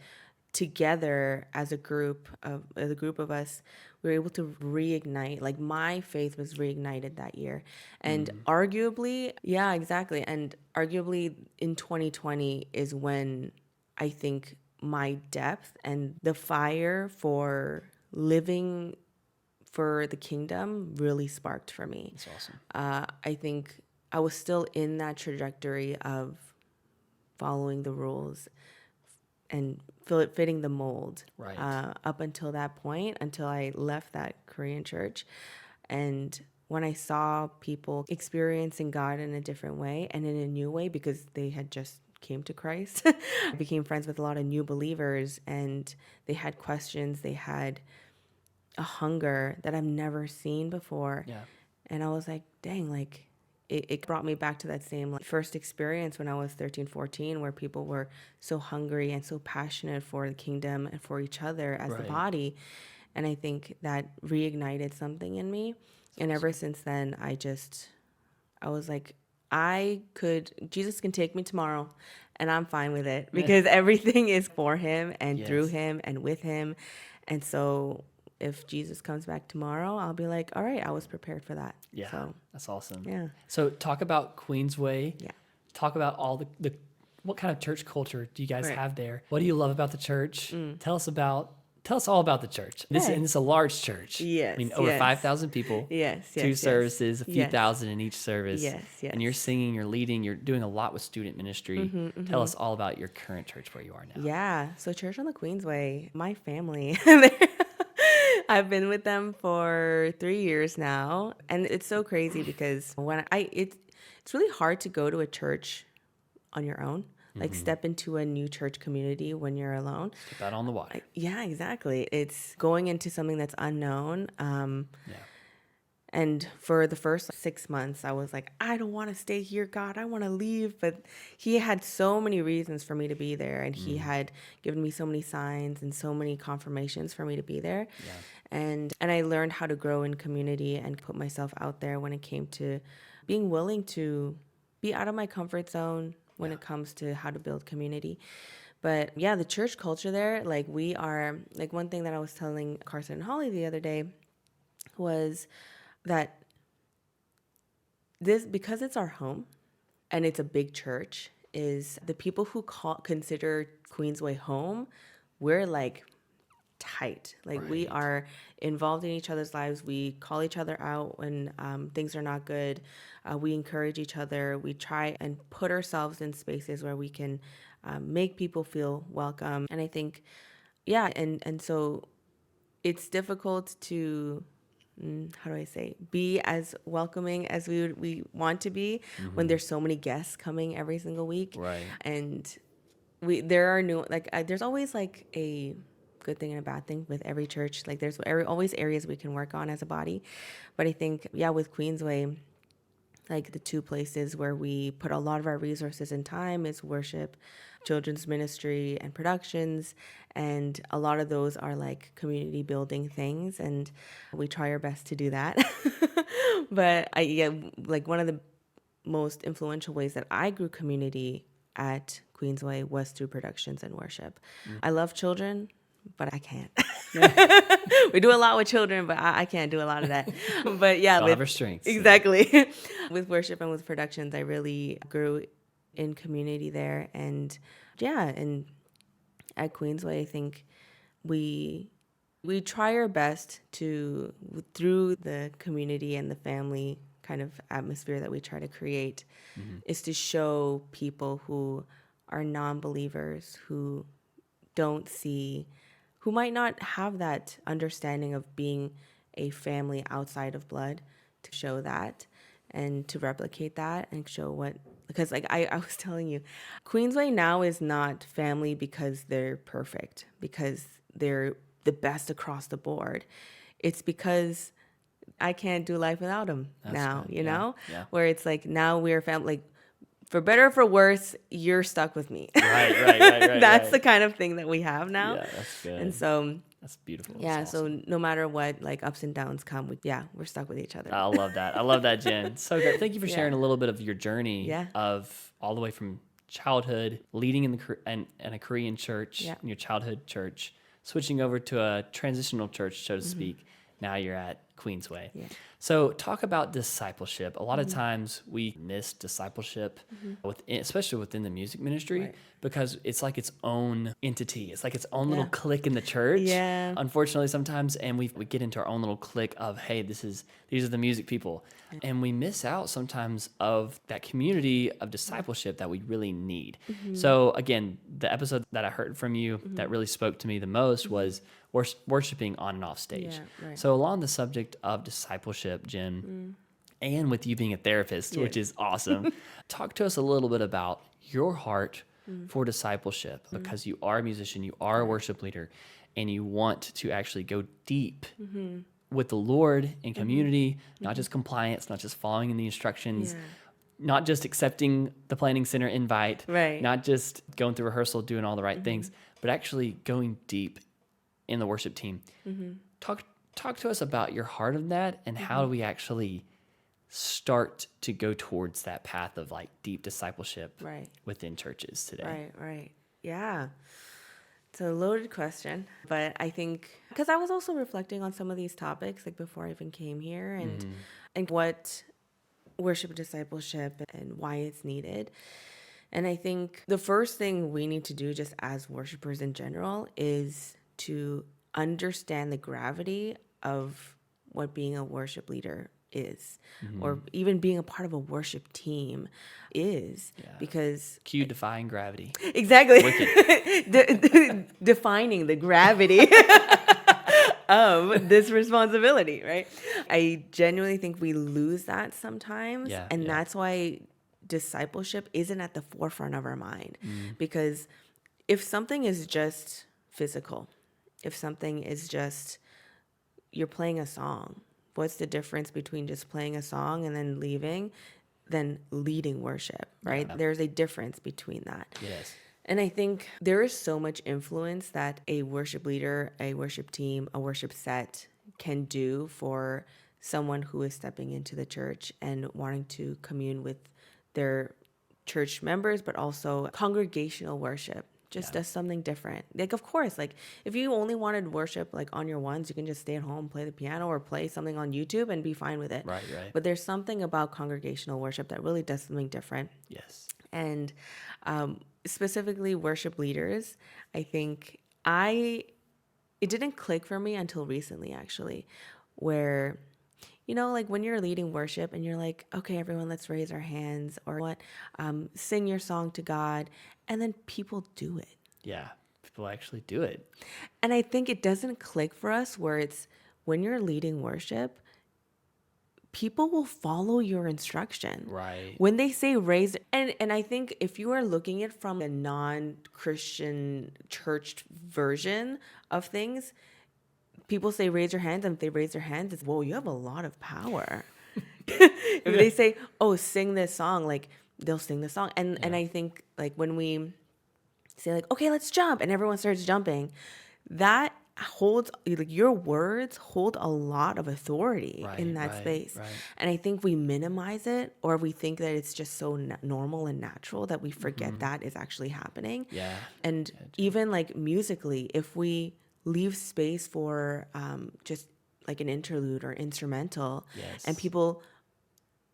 together as a group of us, we were able to reignite. Like, my faith was reignited that year. And arguably, exactly. And arguably in 2020 is when I think my depth and the fire for living for the kingdom really sparked for me. That's awesome. I think I was still in that trajectory of following the rules and fitting the mold up until that point, until I left that Korean church. And when I saw people experiencing God in a different way and in a new way because they had just came to Christ, I became friends with a lot of new believers, and they had questions, they had a hunger that I've never seen before. Yeah. And I was like, dang, like, it brought me back to that same like, first experience when I was 13, 14, where people were so hungry and so passionate for the kingdom and for each other as the body. And I think that reignited something in me. And ever since then, I was like, Jesus can take me tomorrow and I'm fine with it because everything is for him and through him and with him. And so if Jesus comes back tomorrow, I'll be like, all right, I was prepared for that. Yeah, so, that's awesome. Yeah. So talk about Queensway. Yeah. Talk about all the what kind of church culture do you guys have there? What do you love about the church? Tell us all about the church. And it's a large church. Yes. I mean, over 5,000 people. Yes. Two services, a few thousand in each service. Yes. And you're singing, you're leading, you're doing a lot with student ministry. Tell us all about your current church where you are now. Yeah. So Church on the Queensway, my family. I've been with them for 3 years now. And it's so crazy because it's really hard to go to a church on your own. Like step into a new church community when you're alone. Step out on the water. Yeah, exactly. It's going into something that's unknown. And for the first 6 months, I was like, I don't want to stay here, God. I want to leave. But he had so many reasons for me to be there. And he had given me so many signs and so many confirmations for me to be there. Yeah. And I learned how to grow in community and put myself out there when it came to being willing to be out of my comfort zone when it comes to how to build community. But yeah, the church culture there, like we are, like one thing that I was telling Carson and Holly the other day was that because it's our home and it's a big church, is the people who consider Queensway home, we're like tight. Like we are involved in each other's lives. We call each other out when things are not good. We encourage each other. We try and put ourselves in spaces where we can make people feel welcome. And I think, and so it's difficult to, how do I say, be as welcoming as we want to be when there's so many guests coming every single week. Right. And there are new, there's always like a good thing and a bad thing with every church. Like there's always areas we can work on as a body. But I think, with Queensway, like the two places where we put a lot of our resources and time is worship, children's ministry, and productions. And a lot of those are like community building things. And we try our best to do that. But like one of the most influential ways that I grew community at Queensway was through productions and worship. I love children, but I can't. We do a lot with children, but I can't do a lot of that. But yeah, with restraints. Exactly. With worship and with productions, I really grew in community there. And and at Queensway, I think we try our best to, through the community and the family kind of atmosphere that we try to create, is to show people who are non-believers, who don't see, who might not have that understanding of being a family outside of blood, to show that and to replicate that and show what, because like I was telling you, Queensway now is not family because they're perfect, because they're the best across the board. It's because I can't do life without them now, you know? Yeah. Where it's like, now we're family, like, for better or for worse, you're stuck with me. Right. That's the kind of thing that we have now. Yeah, that's good. And so that's beautiful. That's awesome. So no matter what, like ups and downs come, we're stuck with each other. I love that, Jen. So good. Thank you for sharing a little bit of your journey of all the way from childhood, leading in a Korean church, in your childhood church, switching over to a transitional church, so to speak. Now you're at Queensway. Yeah. So talk about discipleship. A lot of times we miss discipleship, especially within the music ministry, because it's like its own entity. It's like its own little clique in the church. Yeah. Unfortunately, sometimes, and we get into our own little clique of, hey, these are the music people, and we miss out sometimes of that community of discipleship that we really need. So again, the episode that I heard from you that really spoke to me the most was worshiping on and off stage. Yeah, so along the subject of discipleship, Jen, and with you being a therapist, which is awesome, talk to us a little bit about your heart for discipleship, because you are a musician, you are a worship leader, and you want to actually go deep with the Lord in community, not just compliance, not just following in the instructions, not just accepting the planning center invite, not just going through rehearsal, doing all the right things, but actually going deep in the worship team. Talk to us about your heart of that, and how do we actually start to go towards that path of like deep discipleship within churches today? Right. Yeah. It's a loaded question, but I think because I was also reflecting on some of these topics like before I even came here, and what worship discipleship and why it's needed. And I think the first thing we need to do just as worshipers in general is to understand the gravity of what being a worship leader is, or even being a part of a worship team is, because Cue defying gravity. Exactly. Defining the gravity of this responsibility, right? I genuinely think we lose that sometimes. And that's why discipleship isn't at the forefront of our mind. Because if something is just physical, if something is just you're playing a song, what's the difference between just playing a song and then leaving than leading worship, right? There's a difference between that. Yes. And I think there is so much influence that a worship leader, a worship team, a worship set can do for someone who is stepping into the church and wanting to commune with their church members, but also congregational worship. Just does something different. Like, of course, like if you only wanted worship like on your ones, you can just stay at home, play the piano, or play something on YouTube and be fine with it. Right. But there's something about congregational worship that really does something different. Yes. And specifically worship leaders, I think it didn't click for me until recently, actually, where, you know, like when you're leading worship and you're like, okay, everyone, let's raise our hands, or what, sing your song to God. And then people do it. Yeah, people actually do it. And I think it doesn't click for us where it's when you're leading worship, people will follow your instruction. Right. When they say raise, and I think if you are looking at it from a non-Christian church version of things, people say raise your hands, and if they raise their hands, it's, whoa, you have a lot of power. If they say, oh, sing this song, like they'll sing the song. And I think like when we say like, okay, let's jump, and everyone starts jumping, that holds, like, your words hold a lot of authority in that space. And I think we minimize it, or we think that it's just so normal and natural that we forget that is actually happening. And even like musically, if we leave space for just like an interlude or instrumental, and people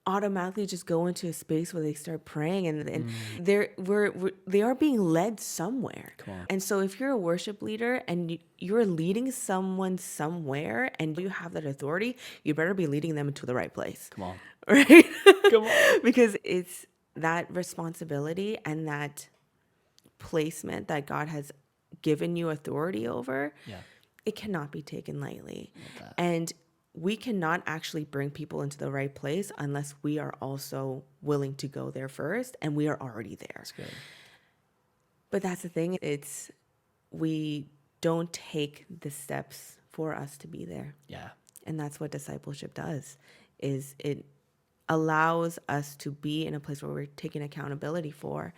automatically just go into a space where they start praying, and they are being led somewhere. And so if you're a worship leader and you're leading someone somewhere and you have that authority, you better be leading them into the right place. Right? Because it's that responsibility and that placement that God has given you authority over. It cannot be taken lightly. And we cannot actually bring people into the right place unless we are also willing to go there first, and we are already there. That's good. But that's the thing, we don't take the steps for us to be there. And that's what discipleship does, is it allows us to be in a place where we're taking accountability for,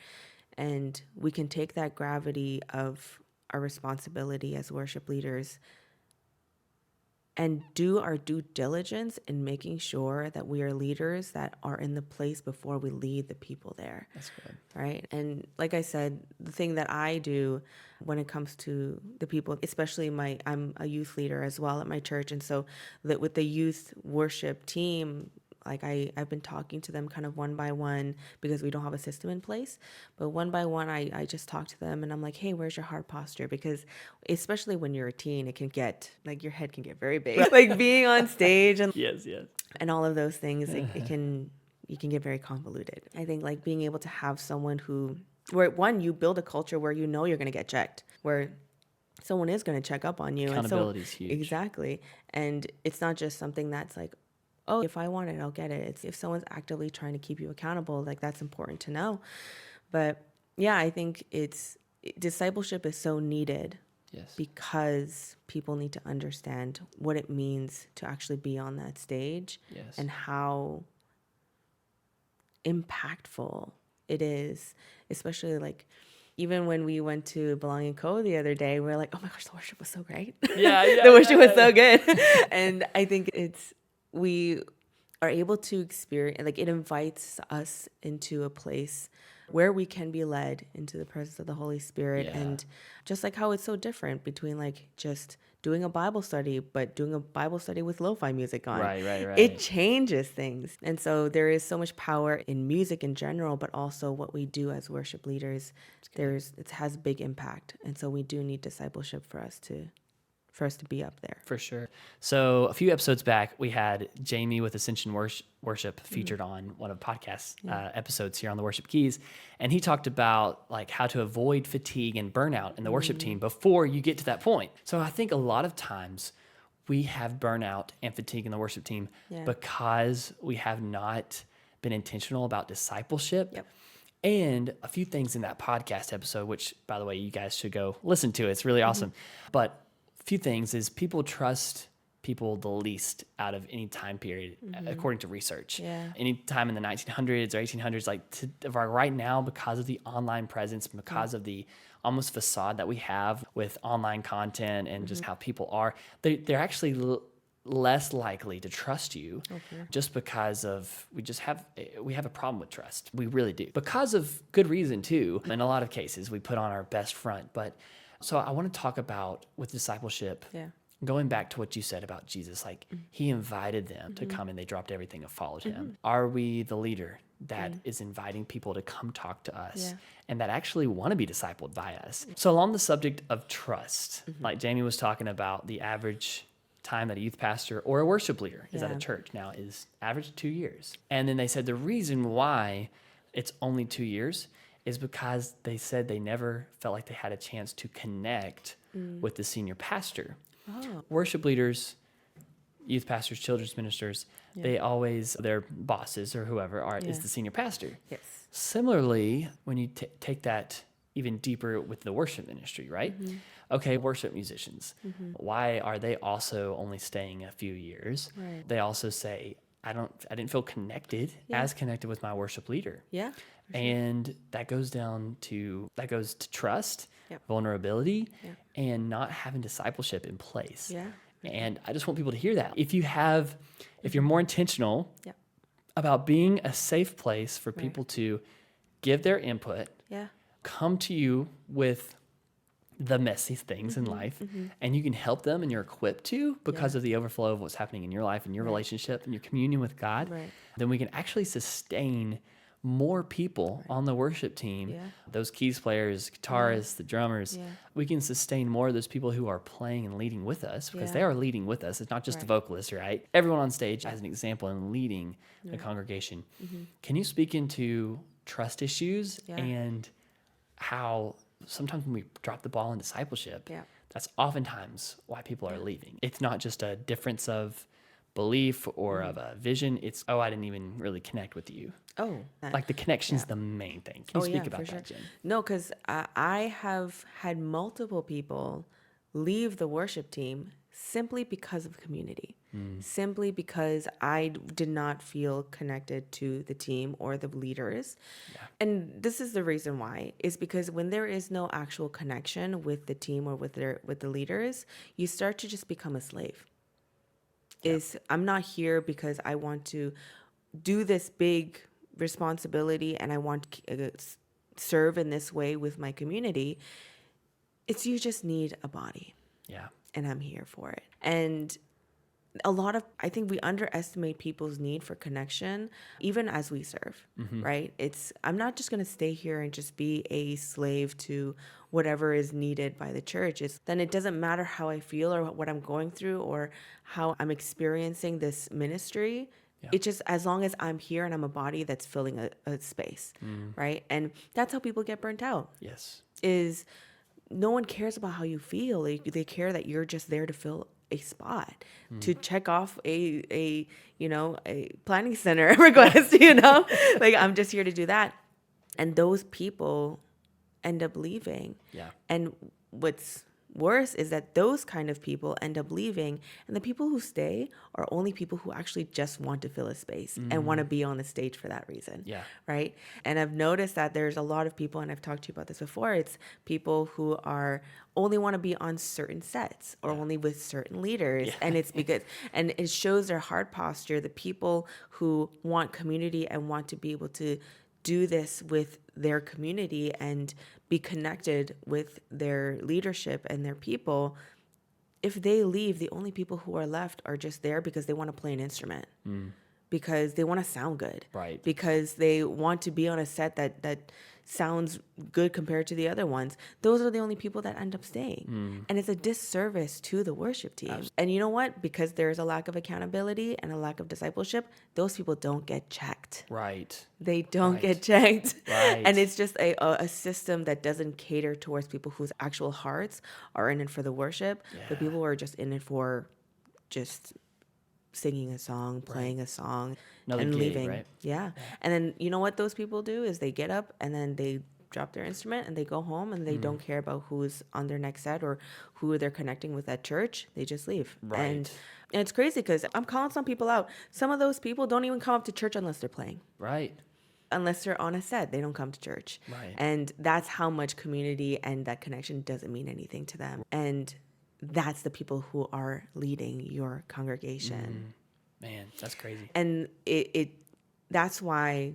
and we can take that gravity of our responsibility as worship leaders and do our due diligence in making sure that we are leaders that are in the place before we lead the people there. That's good. Right? And like I said, the thing that I do when it comes to the people, especially I'm a youth leader as well at my church. And so that with the youth worship team, like I've been talking to them kind of one by one, because we don't have a system in place. But one by one, I just talk to them and I'm like, hey, where's your heart posture? Because especially when you're a teen, it can get, like, your head can get very big. Like being on stage and and all of those things, you can get very convoluted. I think like being able to have someone where one, you build a culture where you know you're going to get checked, where someone is going to check up on you. Accountability is huge. Exactly. And it's not just something that's like, oh, if I want it, I'll get it. It's if someone's actively trying to keep you accountable, like, that's important to know. But yeah, I think discipleship is so needed Yes. Because people need to understand what it means to actually be on that stage. Yes. And how impactful it is, especially like even when we went to Belonging Co. the other day, we were like, oh my gosh, the worship was so great. Yeah. The worship was so good. And I think we are able to experience, like it invites us into a place where we can be led into the presence of the Holy Spirit. Yeah. And just like how it's so different between like just doing a Bible study, but doing a Bible study with lo-fi music on. Right. It changes things. And so there is so much power in music in general, but also what we do as worship leaders, it has big impact. And so we do need discipleship for us to be up there. For sure. So a few episodes back, we had Jamie with Ascension Worship featured on one of the podcast episodes here on the Worship Keys. And he talked about like how to avoid fatigue and burnout in the worship team before you get to that point. So I think a lot of times we have burnout and fatigue in the worship team because we have not been intentional about discipleship. Yep. And a few things in that podcast episode, which by the way, you guys should go listen to. It's really awesome. But few things is people trust people the least out of any time period, according to research. Yeah. Any time in the 1900s or 1800s, right now, because of the online presence, because of the almost facade that we have with online content and just how people are, they're actually less likely to trust you just because of we have a problem with trust. We really do. Because of good reason too. In a lot of cases, we put on our best front, but so I want to talk about with discipleship, going back to what you said about Jesus, like he invited them to come and they dropped everything and followed him. Are we the leader that is inviting people to come talk to us and that actually want to be discipled by us? So along the subject of trust, like Jamie was talking about, the average time that a youth pastor or a worship leader is at a church now is average 2 years. And then they said the reason why it's only 2 years is because they said they never felt like they had a chance to connect with the senior pastor. Oh. Worship leaders, youth pastors, children's ministers, their bosses or whoever is the senior pastor. Yes. Similarly, when you take that even deeper with the worship ministry, right? Okay, worship musicians. Why are they also only staying a few years? Right. They also say, I didn't feel connected as connected with my worship leader. Yeah. And that goes to trust, vulnerability, and not having discipleship in place. Yeah. And I just want people to hear that. If you're more intentional about being a safe place for people to give their input, come to you with the messy things in life, and you can help them and you're equipped to because of the overflow of what's happening in your life and your relationship and your communion with God, then we can actually sustain more people on the worship team, those keys players, guitarists, the drummers. We can sustain more of those people who are playing and leading with us because they are leading with us. It's not just the vocalists, right? Everyone on stage has an example in leading a congregation. Can you speak into trust issues and how sometimes when we drop the ball in discipleship, that's oftentimes why people are leaving. It's not just a difference of belief or of a vision. It's, I didn't even really connect with you. Like the connection's the main thing. Can you speak about that, Jen? No, because I have had multiple people leave the worship team simply because of community, simply because I did not feel connected to the team or the leaders. And this is the reason why, is because when there is no actual connection with the team or with the leaders, you start to just become a slave. I'm not here because I want to do this big responsibility and I want to serve in this way with my community. It's you just need a body. And I'm here for it. And I think we underestimate people's need for connection, even as we serve, right? I'm not just going to stay here and just be a slave to whatever is needed by the church. Then it doesn't matter how I feel or what I'm going through or how I'm experiencing this ministry. It's just as long as I'm here and I'm a body that's filling a space, right? And that's how people get burnt out. Is no one cares about how you feel. They care that you're just there to fill a spot, to check off a planning center request, like I'm just here to do that. And those people end up leaving. And what's worse is that those kind of people end up leaving, and the people who stay are only people who actually just want to fill a space and want to be on the stage for that reason. Yeah. Right. And I've noticed that there's a lot of people, and I've talked to you about this before, it's people who are only want to be on certain sets or only with certain leaders. And it's because, and it shows their heart posture. The people who want community and want to be able to do this with their community and be connected with their leadership and their people, if they leave, the only people who are left are just there because they want to play an instrument, because they want to sound good, Right. because they want to be on a set that sounds good compared to the other ones. Those are the only people that end up staying. And it's a disservice to the worship team. Absolutely. And you know what? Because there's a lack of accountability and a lack of discipleship, those people don't get checked. Right. They don't get checked. Right. And it's just a system that doesn't cater towards people whose actual hearts are in it for the worship, but people who are just in it for just singing a song, playing a song, Another and gig, leaving. right? Yeah. And then you know what those people do is they get up and then they drop their instrument and they go home, and they don't care about who's on their next set or who they're connecting with at church. They just leave. Right. And it's crazy because I'm calling some people out. Some of those people don't even come up to church unless they're playing. Right. Unless they're on a set, they don't come to church. Right. And that's how much community and that connection doesn't mean anything to them. And that's the people who are leading your congregation. Man, that's crazy. And that's why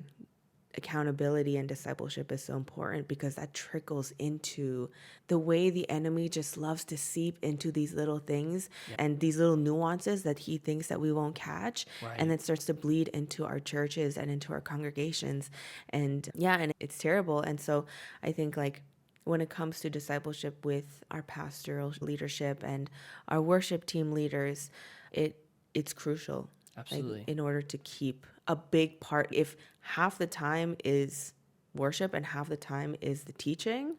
accountability and discipleship is so important, because that trickles into the way the enemy just loves to seep into these little things and these little nuances that he thinks that we won't catch. Right. And then starts to bleed into our churches and into our congregations. And and it's terrible. And so I think, like, when it comes to discipleship with our pastoral leadership and our worship team leaders, it's crucial. Absolutely. Like, in order to keep a big part, if half the time is worship and half the time is the teaching,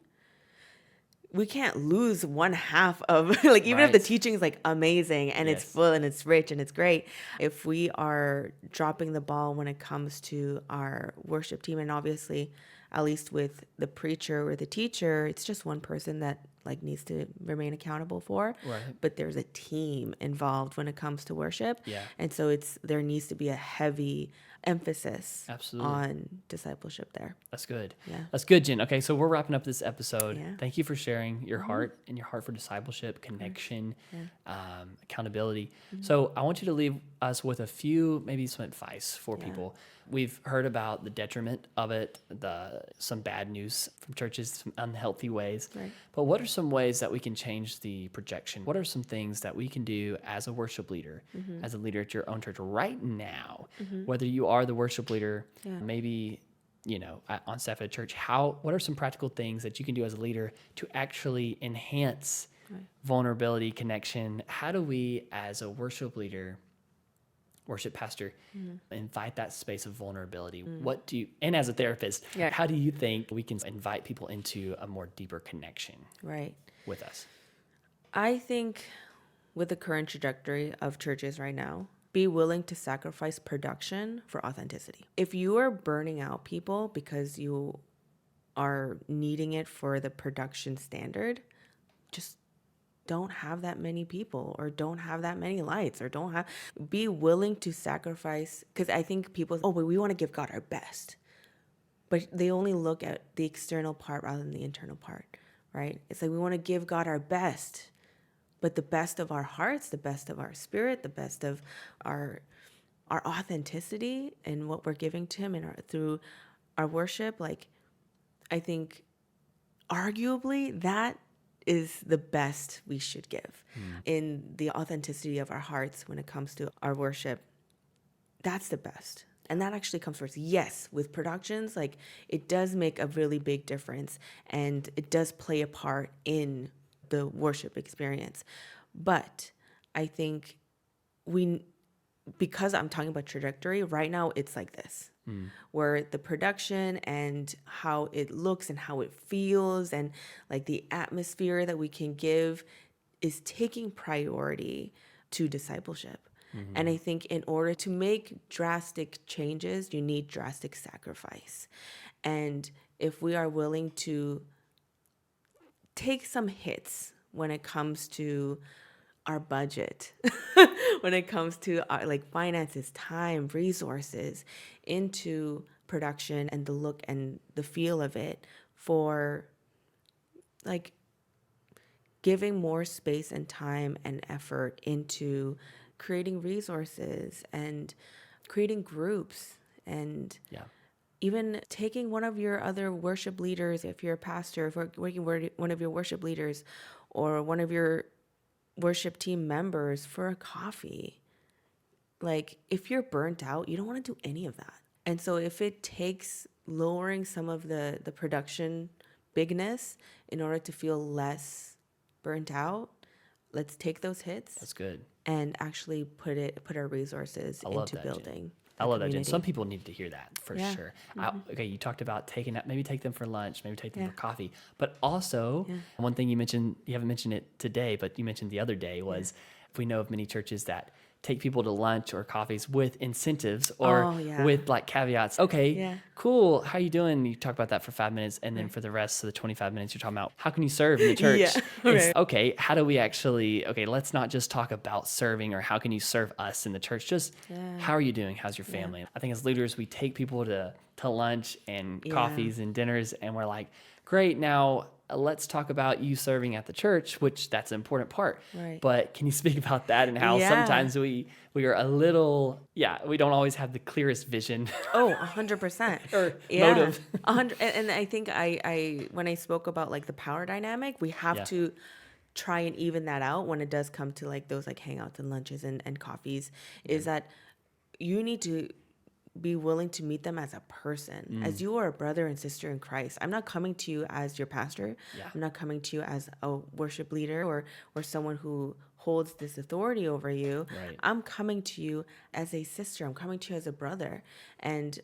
we can't lose one half of, like, even if the teaching is like amazing and it's full and it's rich and it's great, if we are dropping the ball when it comes to our worship team, and obviously, at least with the preacher or the teacher, it's just one person that, like, needs to remain accountable for. Right. But there's a team involved when it comes to worship. Yeah. And so there needs to be a heavy emphasis Absolutely. on discipleship there. That's good. Yeah. That's good, Jen. Okay, so we're wrapping up this episode. Yeah. Thank you for sharing your heart and your heart for discipleship, connection, accountability. So I want you to leave us with maybe some advice for people. We've heard about the detriment of it, some bad news from churches, some unhealthy ways. Right. But what are some ways that we can change the projection? What are some things that we can do as a worship leader, as a leader at your own church right now, whether you are the worship leader, maybe, on staff at a church, what are some practical things that you can do as a leader to actually enhance vulnerability, connection? How do we, as a worship leader, worship pastor, invite that space of vulnerability? And as a therapist, how do you think we can invite people into a more deeper connection with us? I think with the current trajectory of churches right now, be willing to sacrifice production for authenticity. If you are burning out people because you are needing it for the production standard, just don't have that many people, or don't have that many lights, or be willing to sacrifice. Because I think people, but we want to give God our best. But they only look at the external part rather than the internal part, right? It's like we want to give God our best, but the best of our hearts, the best of our spirit, the best of our authenticity and what we're giving to him through our worship. Like, I think arguably that is the best we should give in the authenticity of our hearts when it comes to our worship. That's the best. And that actually comes first. Yes, with productions, like, it does make a really big difference, and it does play a part in the worship experience. But I think because I'm talking about trajectory, right now it's like this, where the production and how it looks and how it feels and, like, the atmosphere that we can give is taking priority to discipleship. And I think in order to make drastic changes, you need drastic sacrifice. And if we are willing to take some hits when it comes to our budget, when it comes to our, like, finances, time, resources, into production and the look and the feel of it, for like giving more space and time and effort into creating resources and creating groups, and even taking one of your other worship leaders, if you're a pastor, if working one of your worship leaders or one of your worship team members for a coffee. Like, if you're burnt out, you don't want to do any of that. And so if it takes lowering some of the production bigness in order to feel less burnt out, let's take those hits. That's good. And actually put our resources into building. I love that, Jen. Some people need to hear that for sure. Mm-hmm. Okay, you talked about maybe take them for lunch, maybe take them for coffee. But also, one thing you mentioned, you haven't mentioned it today, but you mentioned the other day, was we know of many churches that take people to lunch or coffees with incentives or with like caveats. Okay, cool. How you doing? You talk about that for 5 minutes. And then for the rest of the 25 minutes, you're talking about how can you serve in the church? Okay, how do we actually, let's not just talk about serving or how can you serve us in the church. Just how are you doing? How's your family? I think as leaders, we take people to lunch and coffees and dinners, and we're like, great, now let's talk about you serving at the church, which that's an important part. Right. But can you speak about that and how sometimes we are a little, we don't always have the clearest vision. 100%. Or motive. 100. And I think I when I spoke about like the power dynamic, we have to try and even that out when it does come to like those like hangouts and lunches and coffees, is that you need to be willing to meet them as a person, as you are a brother and sister in Christ. I'm not coming to you as your pastor. I'm not coming to you as a worship leader or someone who holds this authority over you. Right. I'm coming to you as a sister. I'm coming to you as a brother. And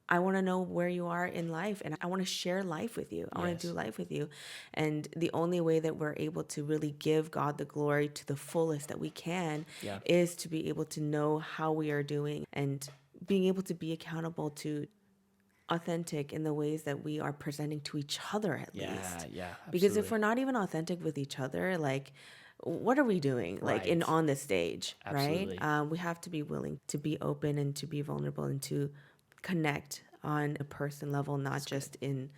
I want to know where you are in life, and I want to share life with you. I want to do life with you. And the only way that we're able to really give God the glory to the fullest that we can is to be able to know how we are doing and being able to be accountable to authentic in the ways that we are presenting to each other, at least. Absolutely. Because if we're not even authentic with each other, like, what are we doing on the stage? Absolutely. Right? We have to be willing to be open and to be vulnerable and to connect on a person level, not just in,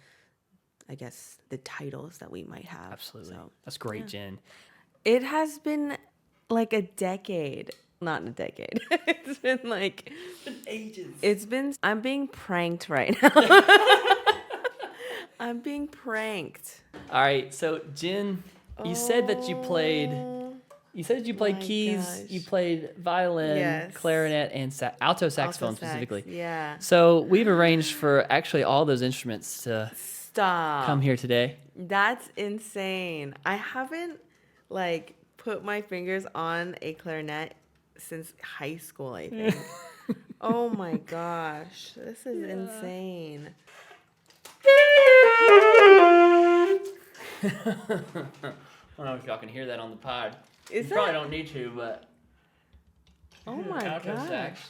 I guess, the titles that we might have. Absolutely. So, that's great, Jen. It has been like a decade. Not in a decade. It's been like... It's been ages. I'm being pranked right now. I'm being pranked. All right. So, Jen, you said that you played... You said you played keys. Gosh. You played violin, clarinet, and alto saxophone specifically. Yeah. So, we've arranged for actually all those instruments to come here today. That's insane. I haven't, put my fingers on a clarinet since high school, I think. Oh my gosh, this is insane. I don't know if y'all can hear that on the pod. You probably don't need to, but oh my gosh. Sax.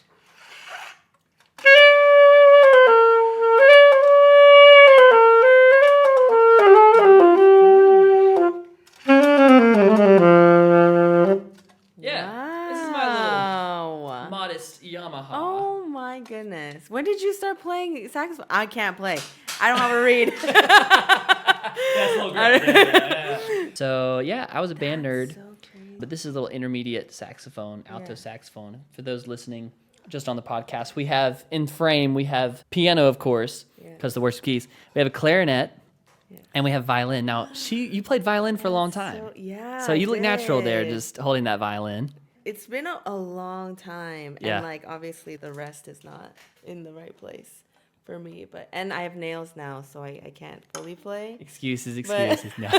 Yamaha. Oh my goodness. When did you start playing saxophone? I can't play. I don't have a reed. That's great. So, I was a band nerd. So but this is a little intermediate saxophone, alto saxophone. For those listening just on the podcast, we have in frame, we have piano, of course, because the worship keys. We have a clarinet. Yeah. And we have violin. Now, you played violin for a long time. So you look natural there, just holding that violin. It's been a long time, and obviously the rest is not in the right place for me. And I have nails now, so I can't fully play. Excuses. No.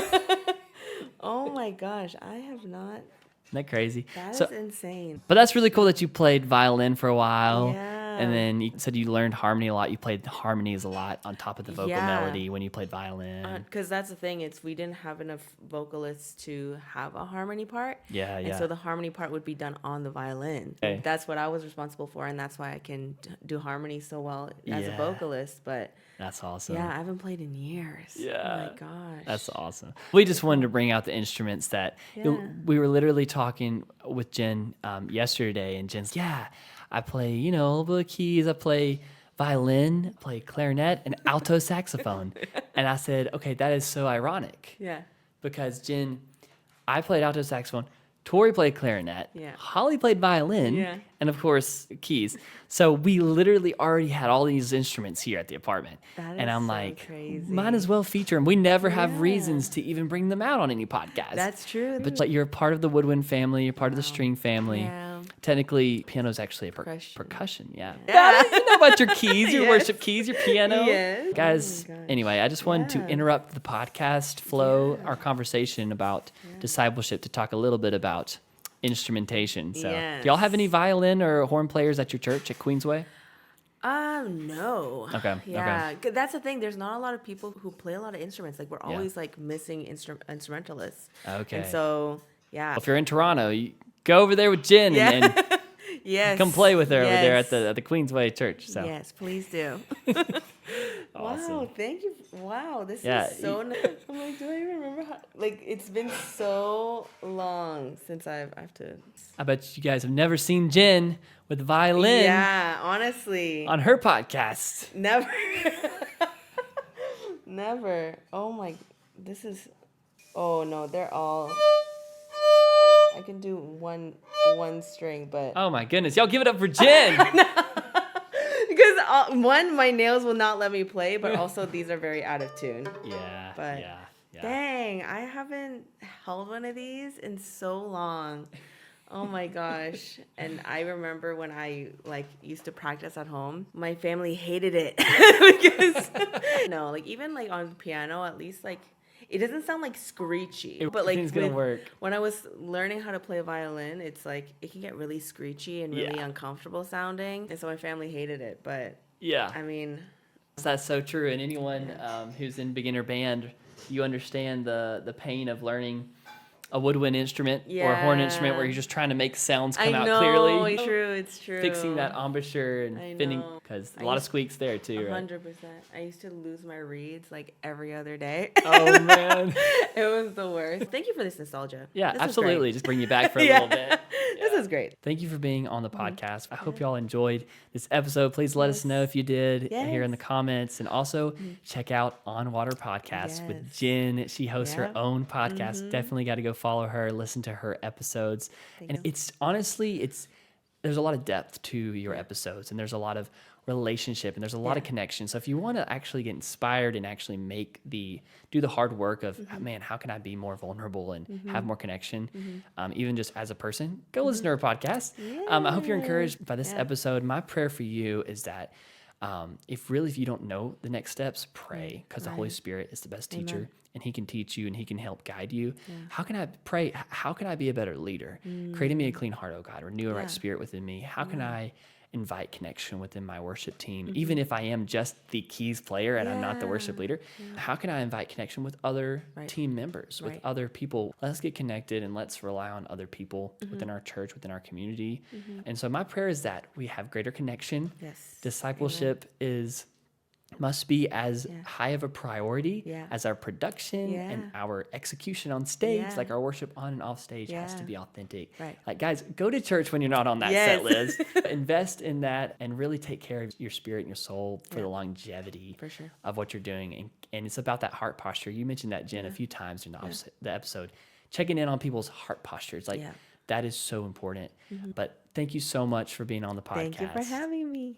Oh my gosh, I have not. Isn't that crazy? That is insane. But that's really cool that you played violin for a while. Yeah. And then you said you learned harmony a lot. You played harmonies a lot on top of the vocal Yeah. melody when you played violin. Because that's the thing, we didn't have enough vocalists to have a harmony part. Yeah, And yeah. so the harmony part would be done on the violin. Okay. That's what I was responsible for, and that's why I can do harmony so well as a Yeah. vocalist. But That's awesome. yeah, I haven't played in years. Yeah. Oh my gosh. That's awesome. We just wanted to bring out the instruments that we were literally talking with Jen yesterday, and Jen's, I play, a little bit of keys. I play violin, play clarinet, and alto saxophone. And I said, okay, that is so ironic. Yeah. Because Jen, I played alto saxophone. Tori played clarinet. Yeah. Holly played violin. Yeah. And of course, keys. So we literally already had all these instruments here at the apartment. That is and I'm so like, crazy. might as well feature them. We never have Yeah. reasons to even bring them out on any podcast. That's true. But you're part of the woodwind family. You're part of the string family. Yeah. Technically, piano is actually a Percussion. percussion. Yeah. Yeah. You know about your keys, your Yes. worship keys, your piano. Yes. Guys, Oh my gosh. anyway, I just wanted to Yeah. interrupt the podcast flow, our conversation about discipleship, to talk a little bit about instrumentation. So, do y'all have any violin or horn players at your church at Queensway? No. Okay, Yeah. 'Cause that's the thing. There's not a lot of people who play a lot of instruments. Like, we're Yeah. always like missing instrumentalists. Okay. And so, yeah. If you're in Toronto, you go over there with Jen and Yes. come play with her over there Yes. at the Queensway church. So, Yes, please do. Awesome. Wow, thank you. Wow, this Yeah, is so nice. I'm like, do I even remember how? Like, it's been so long since I have to. I bet you guys have never seen Jen with violin Yeah, honestly. on her podcast. Never. Never. Oh my, this is, oh no, they're all, I can do one string, but. Oh my goodness. Y'all give it up for Jen. Because one, my nails will not let me play, but also these are very out of tune. Yeah. But yeah. dang, I haven't held one of these in so long. Oh my gosh. And I remember when I used to practice at home, my family hated it because no, even on piano, at least it doesn't sound screechy. But Everything's gonna work. When I was learning how to play violin, it's it can get really screechy and really uncomfortable sounding. And so my family hated it. But Yeah. I mean, That's so true. And anyone who's in beginner band, you understand the pain of learning a woodwind instrument or a horn instrument where you're just trying to make sounds come out clearly. It's true. Fixing that embouchure and I fitting, know. because a lot of squeaks there too, right? 100%. I used to lose my reeds every other day. Oh man. It was the worst. Thank you for this nostalgia. Yeah, This was absolutely. great. Just bring you back for a little bit. This is great. Thank you for being on the podcast. I hope y'all enjoyed this episode. Please let us know if you did here in the comments. And also check out On Water Podcast with Jen. She hosts her own podcast. Definitely got to go follow her, listen to her episodes. And it's honestly, there's a lot of depth to your episodes, and there's a lot of relationship, and there's a lot of connection. So if you want to actually get inspired and actually do the hard work of, man, how can I be more vulnerable and have more connection, even just as a person, go listen to her podcast. I hope you're encouraged by this episode. My prayer for you is that if you don't know the next steps, pray, because the Holy Spirit is the best teacher, and he can teach you and he can help guide you. How can I pray? How can I be a better leader? Create in me a clean heart, oh God, renew a right spirit within me. How can I invite connection within my worship team, even if I am just the keys player and I'm not the worship leader? How can I invite connection with other team members, with other people? Let's get connected and let's rely on other people within our church, within our community. And so my prayer is that we have greater connection. Yes. Discipleship must be as high of a priority as our production and our execution on stage. Like our worship on and off stage has to be authentic. Right. Guys, go to church when you're not on that set list. Invest in that and really take care of your spirit and your soul for the longevity of what you're doing. And it's about that heart posture. You mentioned that, Jen, a few times in the episode. Checking in on people's heart postures. That is so important. But thank you so much for being on the podcast. Thank you for having me.